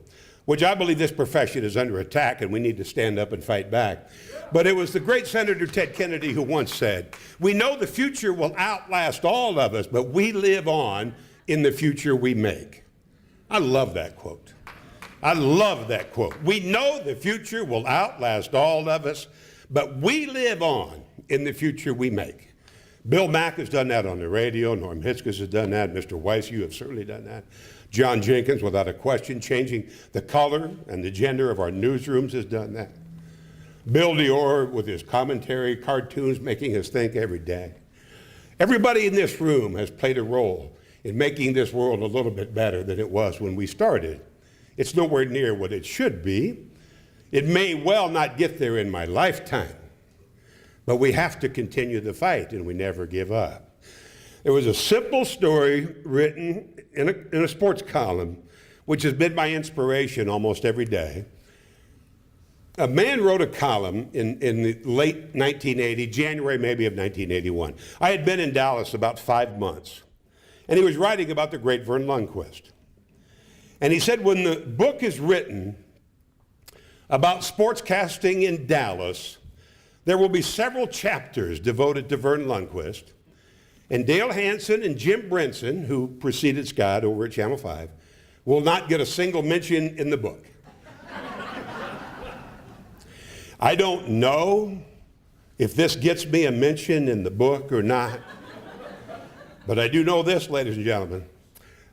which I believe this profession is under attack, and we need to stand up and fight back. But it was the great Senator Ted Kennedy who once said, we know the future will outlast all of us, but we live on in the future we make. I love that quote. I love that quote. We know the future will outlast all of us, but we live on in the future we make. Bill Mack has done that on the radio. Norm Hitzges has done that. Mr. Weiss, you have certainly done that. John Jenkins, without a question, changing the color and the gender of our newsrooms, has done that. Bill Dior, with his commentary, cartoons, making us think every day. Everybody in this room has played a role in making this world a little bit better than it was when we started. It's nowhere near what it should be. It may well not get there in my lifetime, but we have to continue the fight, and we never give up. There was a simple story written in a sports column, which has been my inspiration almost every day. A man wrote a column in the late 1980, January maybe of 1981. I had been in Dallas about 5 months, and he was writing about the great Vern Lundquist. And he said, when the book is written about sportscasting in Dallas, there will be several chapters devoted to Vern Lundquist, And Dale Hansen and Jim Brinson, who preceded Scott over at Channel 5, will not get a single mention in the book. I don't know if this gets me a mention in the book or not, but I do know this, ladies and gentlemen.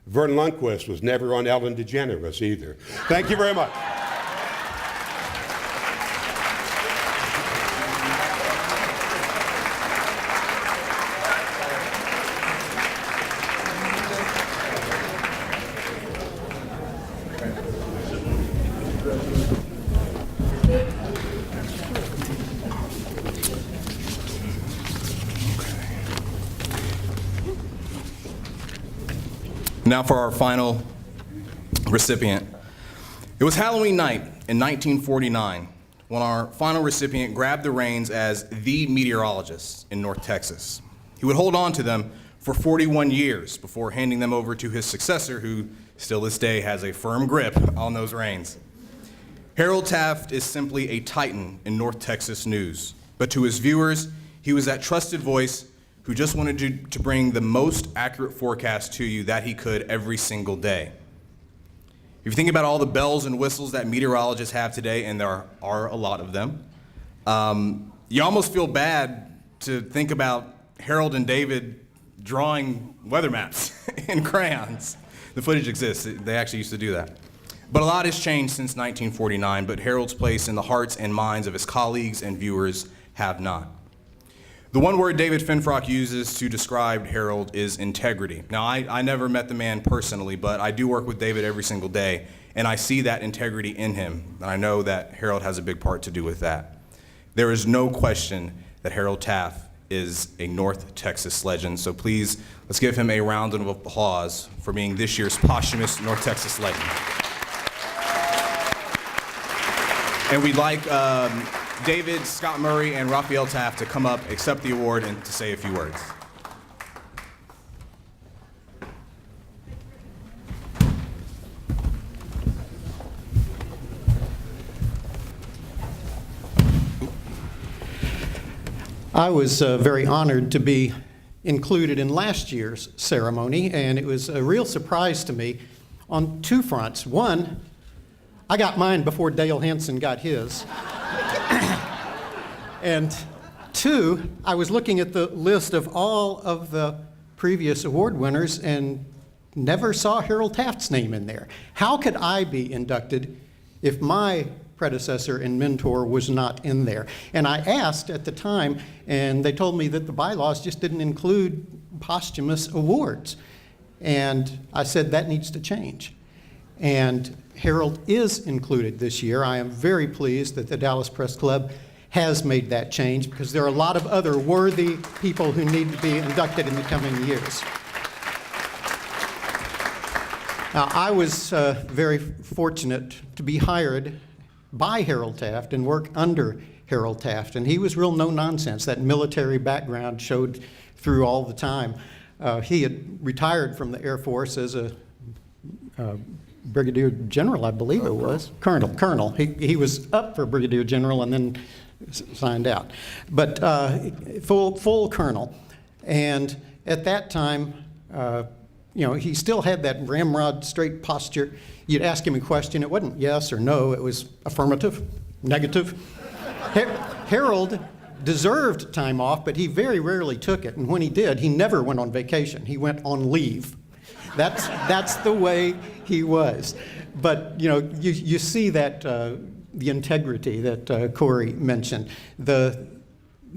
Vern Lundquist was never on Ellen DeGeneres either. Thank you very much. Now for our final recipient. It was Halloween night in 1949 when our final recipient grabbed the reins as the meteorologist in North Texas. He would hold on to them for 41 years before handing them over to his successor, who still this day has a firm grip on those reins. Harold Taft is simply a titan in North Texas news, but to his viewers, he was that trusted voice who just wanted to bring the most accurate forecast to you that he could every single day. If you think about all the bells and whistles that meteorologists have today, and there are a lot of them, you almost feel bad to think about Harold and David drawing weather maps in crayons. The footage exists. They actually used to do that. But a lot has changed since 1949, but Harold's place in the hearts and minds of his colleagues and viewers have not. The one word David Finfrock uses to describe Harold is integrity. Now, I never met the man personally, but I do work with David every single day, and I see that integrity in him, and I know that Harold has a big part to do with that. There is no question that Harold Taft is a North Texas legend, so please, let's give him a round of applause for being this year's posthumous North Texas legend. And we'd like David, Scott Murray, and Raphael Taft to come up, accept the award, and to say a few words. I was very honored to be included in last year's ceremony, and it was a real surprise to me on two fronts. One, I got mine before Dale Hansen got his. And two, I was looking at the list of all of the previous award winners and never saw Harold Taft's name in there. How could I be inducted if my predecessor and mentor was not in there? And I asked at the time, and they told me that the bylaws just didn't include posthumous awards. And I said that needs to change. And Harold is included this year. I am very pleased that the Dallas Press Club has made that change, because there are a lot of other worthy people who need to be inducted in the coming years. Now, I was very fortunate to be hired by Harold Taft and work under Harold Taft, and he was real no-nonsense. That military background showed through all the time. He had retired from the Air Force as a Brigadier General, I believe it was. Colonel. He was up for Brigadier General and then signed out. But full colonel. And at that time, he still had that ramrod straight posture. You'd ask him a question, it wasn't yes or no, it was affirmative, negative. Harold deserved time off, but he very rarely took it. And when he did, he never went on vacation. He went on leave. That's the way he was. But you see that the integrity that Corey mentioned, the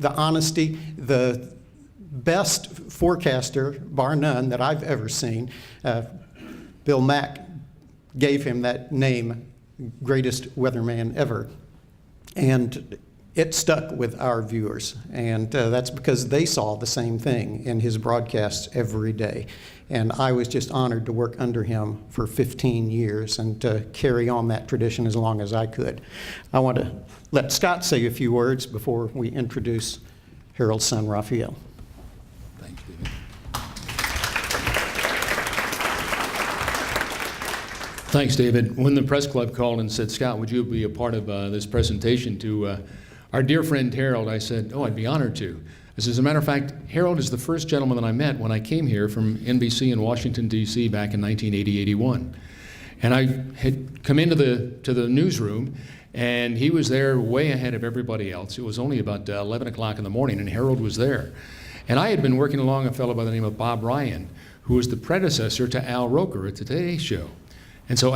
honesty, the best forecaster, bar none, that I've ever seen. Bill Mack gave him that name, greatest weatherman ever. And it stuck with our viewers, and that's because they saw the same thing in his broadcasts every day. And I was just honored to work under him for 15 years and to carry on that tradition as long as I could. I want to let Scott say a few words before we introduce Harold's son, Raphael. Thanks, David. Thanks, David. When the press club called and said, Scott, would you be a part of this presentation to our dear friend Harold, I said, oh, I'd be honored to. As a matter of fact, Harold is the first gentleman that I met when I came here from NBC in Washington, D.C. back in 1980-81. And I had come into the newsroom, and he was there way ahead of everybody else. It was only about 11 o'clock in the morning, and Harold was there. And I had been working along a fellow by the name of Bob Ryan, who was the predecessor to Al Roker at the Today Show. And so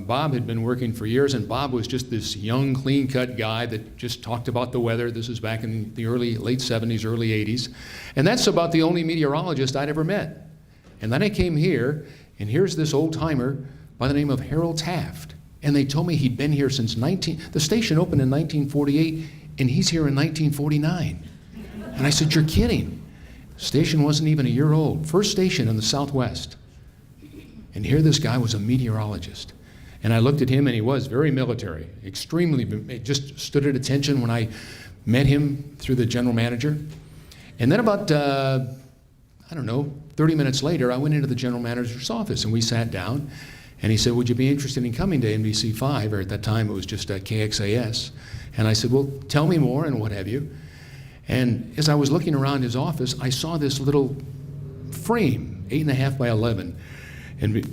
Bob had been working for years, and Bob was just this young, clean-cut guy that just talked about the weather. This was back in the late 70s, early 80s. And that's about the only meteorologist I'd ever met. And then I came here, and here's this old-timer by the name of Harold Taft. And they told me he'd been here since the station opened in 1948, and he's here in 1949. And I said, you're kidding. The station wasn't even a year old. First station in the Southwest. And here this guy was a meteorologist. And I looked at him, and he was very military, extremely, just stood at attention when I met him through the general manager. And then about, 30 minutes later, I went into the general manager's office, and we sat down. And he said, would you be interested in coming to NBC5? Or at that time, it was just KXAS. And I said, well, tell me more and what have you. And as I was looking around his office, I saw this little frame, 8.5 by 11. And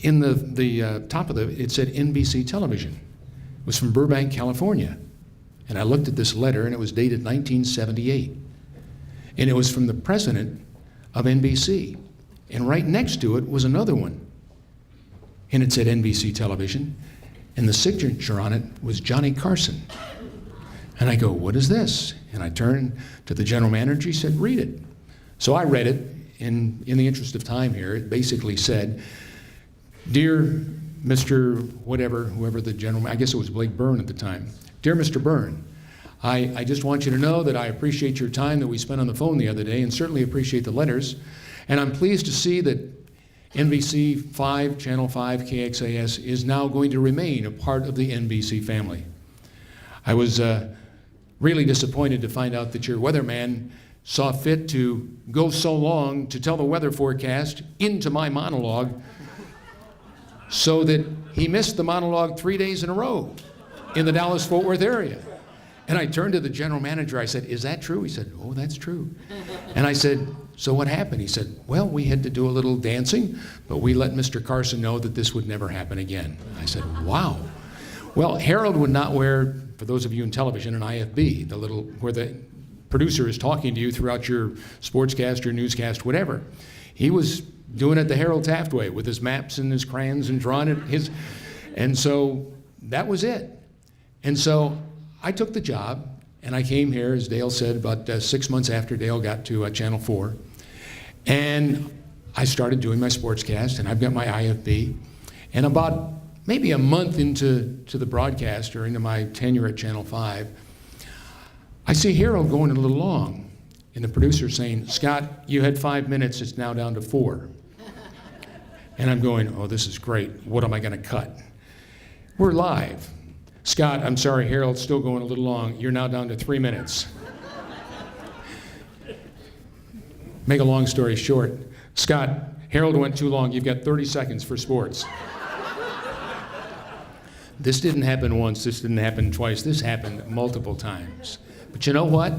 in the top of it said NBC Television. It was from Burbank, California. And I looked at this letter, and it was dated 1978. And it was from the president of NBC. And right next to it was another one. And it said NBC Television. And the signature on it was Johnny Carson. And I go, what is this? And I turned to the general manager. He said, read it. So I read it. In the interest of time here, it basically said, Dear Mr. whatever, whoever the general, I guess it was Blake Byrne at the time. Dear Mr. Byrne, I just want you to know that I appreciate your time that we spent on the phone the other day, and certainly appreciate the letters. And I'm pleased to see that NBC 5, Channel 5, KXAS is now going to remain a part of the NBC family. I was really disappointed to find out that your weatherman saw fit to go so long to tell the weather forecast into my monologue so that he missed the monologue 3 days in a row in the Dallas-Fort Worth area. And I turned to the general manager. I said, is that true? He said, oh, that's true. And I said, so what happened? He said, well, we had to do a little dancing, but we let Mr. Carson know that this would never happen again. I said, wow. Well, Harold would not wear, for those of you in television, an IFB, the little, where the producer is talking to you throughout your sportscast, your newscast, whatever. He was doing it the Harold Taft way with his maps and his crayons and drawing it and so that was it. And so I took the job, and I came here, as Dale said, about 6 months after Dale got to Channel 4. And I started doing my sportscast, and I've got my IFB. And about maybe a month into the broadcast, or into my tenure at Channel 5, I see Harold going a little long, and the producer saying, Scott, you had 5 minutes, it's now down to 4. And I'm going, oh, this is great. What am I going to cut? We're live. Scott, I'm sorry, Harold's still going a little long. You're now down to 3 minutes. Make a long story short, Scott, Harold went too long. You've got 30 seconds for sports. This didn't happen once. This didn't happen twice. This happened multiple times. But you know what?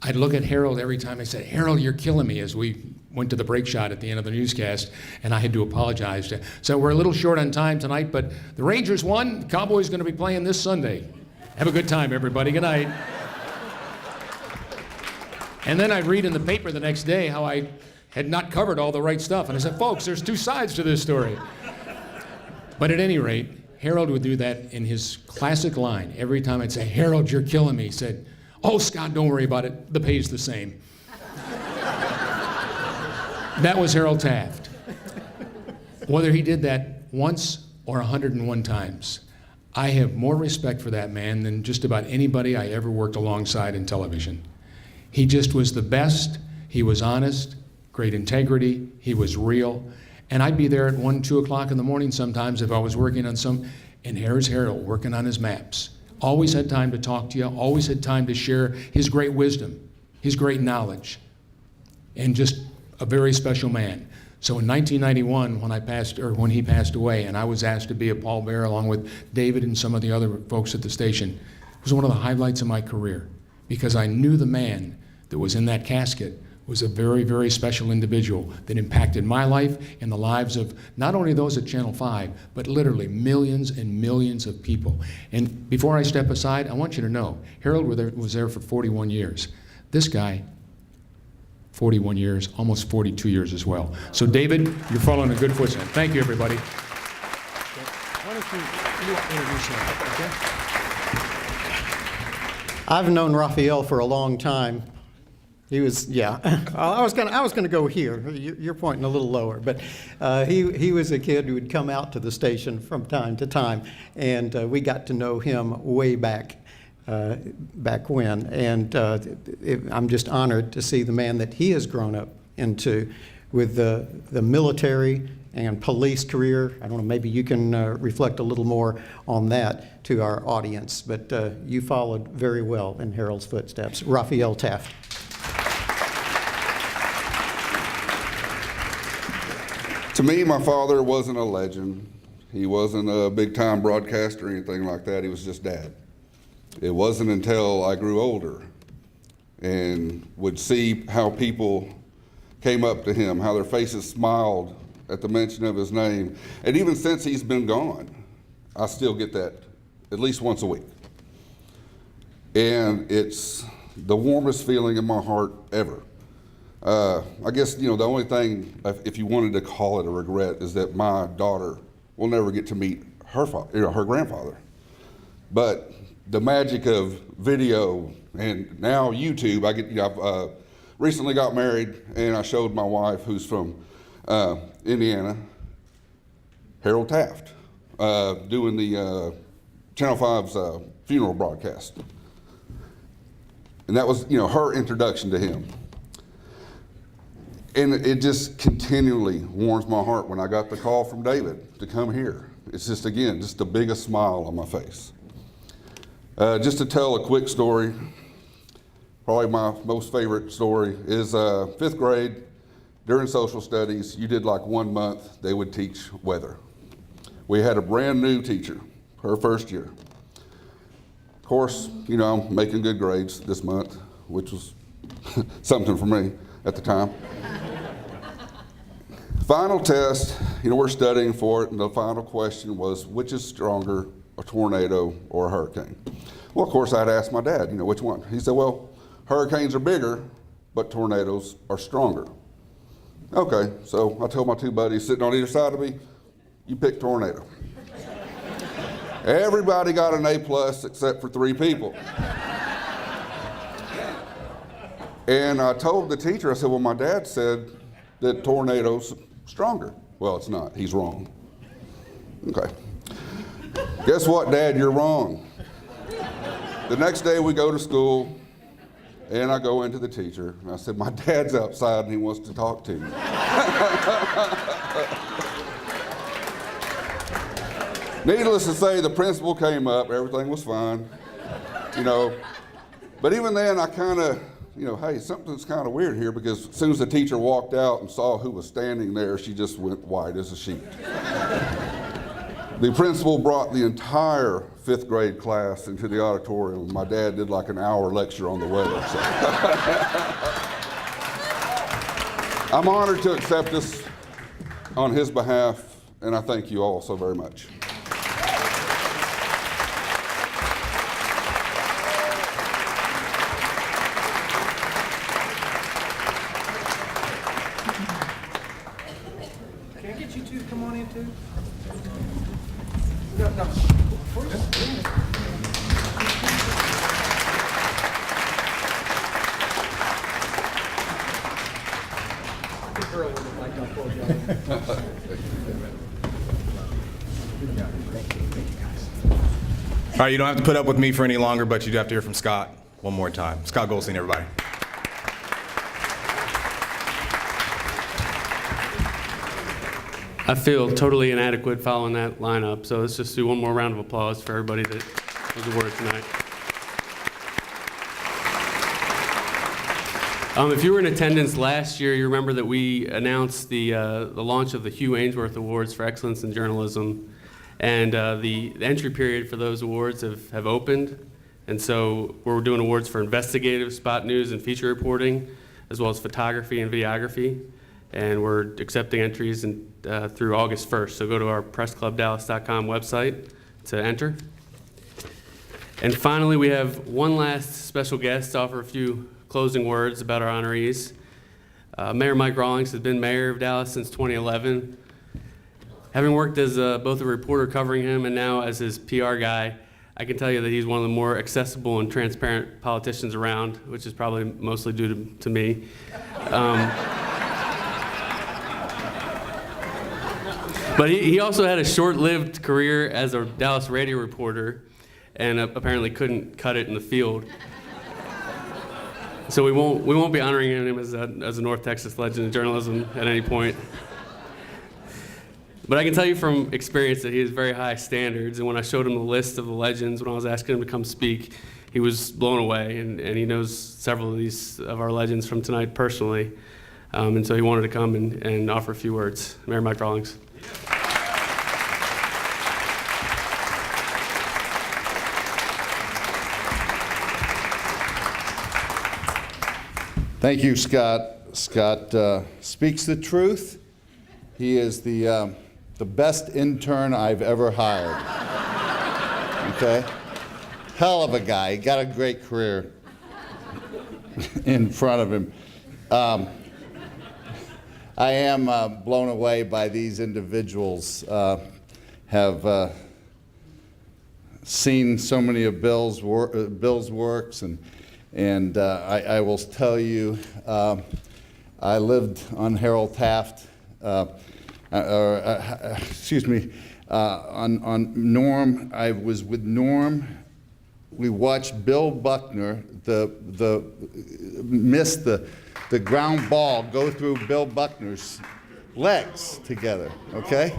I'd look at Harold every time. I said, Harold, you're killing me, as we went to the break shot at the end of the newscast, and I had to apologize. So we're a little short on time tonight, but the Rangers won. The Cowboys going to be playing this Sunday. Have a good time, everybody. Good night. And then I'd read in the paper the next day how I had not covered all the right stuff. And I said, folks, there's two sides to this story. But at any rate, Harold would do that in his classic line. Every time I'd say, Harold, you're killing me. He said, oh, Scott, don't worry about it. The pay's the same. That was Harold Taft. Whether he did that once or 101 times, I have more respect for that man than just about anybody I ever worked alongside in television. He just was the best. He was honest, great integrity. He was real. And I'd be there at 1, 2 o'clock in the morning sometimes if I was working on and here's Harold working on his maps. Always had time to talk to you, always had time to share his great wisdom, his great knowledge, and just a very special man. So in 1991, when he passed away, and I was asked to be a pallbearer along with David and some of the other folks at the station, it was one of the highlights of my career, because I knew the man that was in that casket was a very, very special individual that impacted my life and the lives of not only those at Channel 5, but literally millions and millions of people. And before I step aside, I want you to know, Harold was there for 41 years. This guy, 41 years, almost 42 years as well. So David, you're following a good footstep. Thank you, everybody. Why don't you introduce yourself, okay? I've known Raphael for a long time. He was, yeah. I was gonna go here. You're pointing a little lower, but he was a kid who would come out to the station from time to time, and we got to know him way back when. And I'm just honored to see the man that he has grown up into, with the military and police career. I don't know, maybe you can reflect a little more on that to our audience, but you followed very well in Harold's footsteps. Raphael Taft. To me, my father wasn't a legend. He wasn't a big-time broadcaster or anything like that. He was just Dad. It wasn't until I grew older and would see how people came up to him, how their faces smiled at the mention of his name. And even since he's been gone, I still get that at least once a week. And it's the warmest feeling in my heart ever. I guess, the only thing, if you wanted to call it a regret, is that my daughter will never get to meet her her grandfather. But the magic of video and now YouTube, I've recently got married, and I showed my wife, who's from Indiana, Harold Taft, doing the Channel 5's funeral broadcast. And that was, her introduction to him. And it just continually warms my heart when I got the call from David to come here. It's just, again, just the biggest smile on my face. Just to tell a quick story, probably my most favorite story is 5th grade, during social studies, you did like 1 month, they would teach weather. We had a brand new teacher, her first year. Of course, I'm making good grades this month, which was something for me at the time. Final test, we're studying for it, and the final question was, which is stronger, a tornado or a hurricane? Well, of course, I'd ask my dad, which one? He said, well, hurricanes are bigger, but tornadoes are stronger. Okay, so I told my two buddies sitting on either side of me, you pick tornado. Everybody got an A+ except for 3 people. And I told the teacher, I said, well, my dad said that tornado's stronger. Well, it's not. He's wrong. Okay. Guess what, Dad? You're wrong. The next day we go to school, and I go into the teacher, and I said, my dad's outside, and he wants to talk to you. Needless to say, the principal came up. Everything was fine. But even then, I kind of, hey, something's kind of weird here, because as soon as the teacher walked out and saw who was standing there, she just went white as a sheet. The principal brought the entire 5th grade class into the auditorium. My dad did like an hour lecture on the weather. So. I'm honored to accept this on his behalf, and I thank you all so very much. All right, you don't have to put up with me for any longer, but you do have to hear from Scott one more time. Scott Goldstein, everybody. I feel totally inadequate following that lineup, so let's just do one more round of applause for everybody that was awarded tonight. If you were in attendance last year, you remember that we announced the launch of the Hugh Ainsworth Awards for Excellence in Journalism, and the entry period for those awards have opened. And so we're doing awards for investigative spot news and feature reporting, as well as photography and videography. And we're accepting entries through August 1st. So go to our pressclubdallas.com website to enter. And finally, we have one last special guest to offer a few closing words about our honorees. Mayor Mike Rawlings has been mayor of Dallas since 2011. Having worked as both a reporter covering him and now as his PR guy, I can tell you that he's one of the more accessible and transparent politicians around, which is probably mostly due to me. But he also had a short-lived career as a Dallas radio reporter and apparently couldn't cut it in the field. So we won't be honoring him as a North Texas legend of journalism at any point. But I can tell you from experience that he has very high standards, and when I showed him the list of the legends when I was asking him to come speak, he was blown away, and he knows several of our legends from tonight personally, and so he wanted to come and offer a few words. Mayor Mike Rawlings. Thank you, Scott. Scott speaks the truth. He is the best intern I've ever hired. Okay? Hell of a guy. He got a great career in front of him. I am blown away by these individuals. Have seen so many of Bill's works, and I will tell you, I lived on Harold Taft, on Norm. I was with Norm. We watched Bill Buckner miss the ground ball go through Bill Buckner's legs together, okay?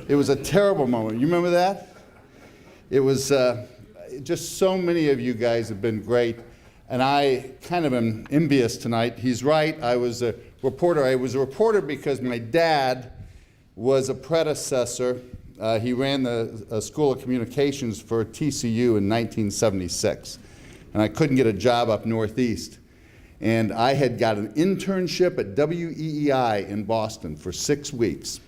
It was a terrible moment. You remember that? It was just so many of you guys have been great. And I kind of am envious tonight. He's right. I was a reporter. I was a reporter because my dad was a predecessor. He ran the School of Communications for TCU in 1976. And I couldn't get a job up Northeast. And I had got an internship at WEEI in Boston for 6 weeks.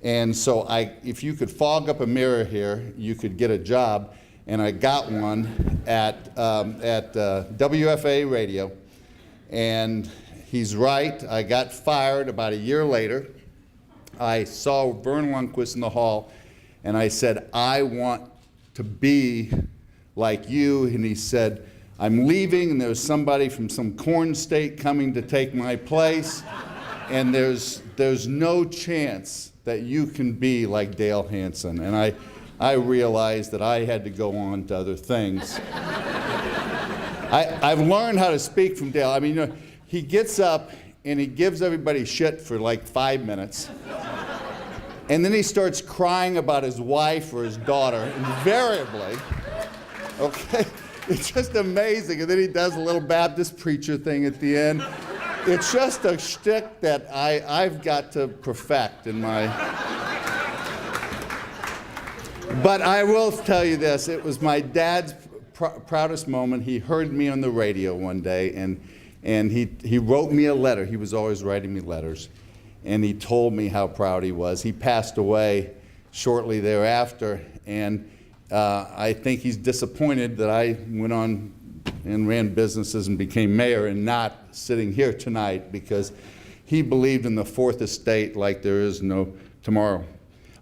And so if you could fog up a mirror here, you could get a job. And I got one at WFA Radio, and he's right. I got fired about a year later. I saw Vern Lundquist in the hall, and I said, I want to be like you. And he said, I'm leaving, and there's somebody from some corn state coming to take my place, and there's no chance that you can be like Dale Hansen. And I realized that I had to go on to other things. I've learned how to speak from Dale. I mean, he gets up and he gives everybody shit for like 5 minutes. And then he starts crying about his wife or his daughter, invariably. Okay? It's just amazing. And then he does a little Baptist preacher thing at the end. It's just a shtick that I've got to perfect in my... But I will tell you this, it was my dad's proudest moment. He heard me on the radio one day, and he wrote me a letter. He was always writing me letters, and he told me how proud he was. He passed away shortly thereafter, and I think he's disappointed that I went on and ran businesses and became mayor and not sitting here tonight, because he believed in the fourth estate like there is no tomorrow.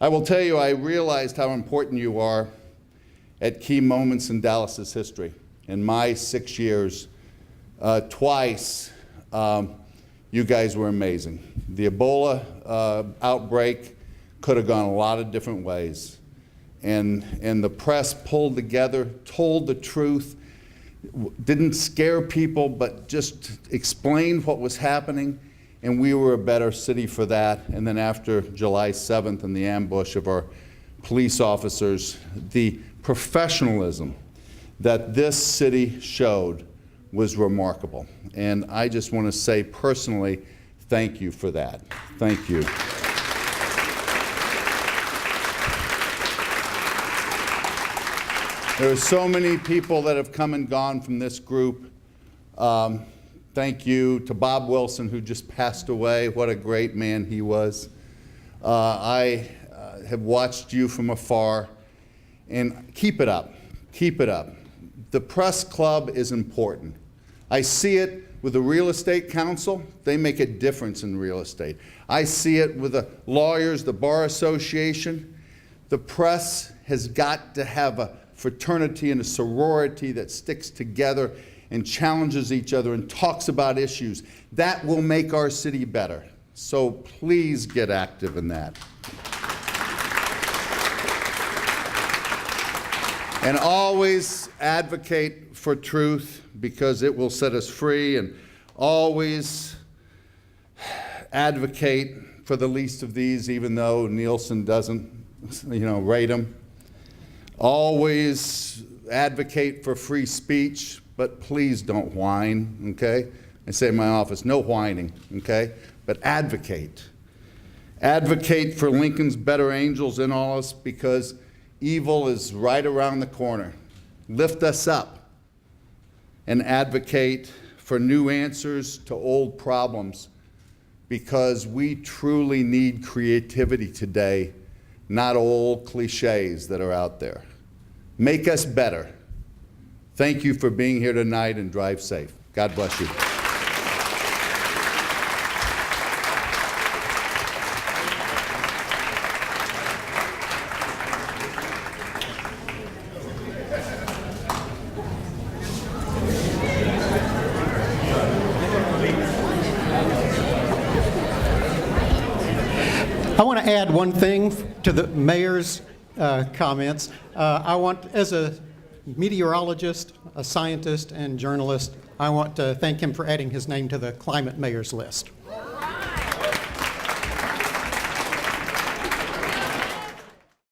I will tell you, I realized how important you are at key moments in Dallas's history. In my 6 years, twice, you guys were amazing. The Ebola outbreak could have gone a lot of different ways. And the press pulled together, told the truth, didn't scare people, but just explained what was happening. And we were a better city for that. And then after July 7th and the ambush of our police officers, the professionalism that this city showed was remarkable. And I just want to say personally, thank you for that. Thank you. There are so many people that have come and gone from this group. Thank you to Bob Wilson, who just passed away. What a great man he was. I have watched you from afar, and keep it up. Keep it up. The press club is important. I see it with the Real Estate Council. They make a difference in real estate. I see it with the lawyers, the Bar Association. The press has got to have a fraternity and a sorority that sticks together and challenges each other and talks about issues. That will make our city better. So please get active in that. And always advocate for truth, because it will set us free, and always advocate for the least of these, even though Nielsen doesn't, rate them. Always advocate for free speech, but please don't whine, okay? I say in my office, no whining, okay? But advocate. Advocate for Lincoln's better angels in all us, because evil is right around the corner. Lift us up and advocate for new answers to old problems, because we truly need creativity today, not old cliches that are out there. Make us better. Thank you for being here tonight, and drive safe. God bless you. I want to add one thing to the mayor's comments. I want, as a meteorologist, a scientist, and journalist, I want to thank him for adding his name to the climate mayor's list.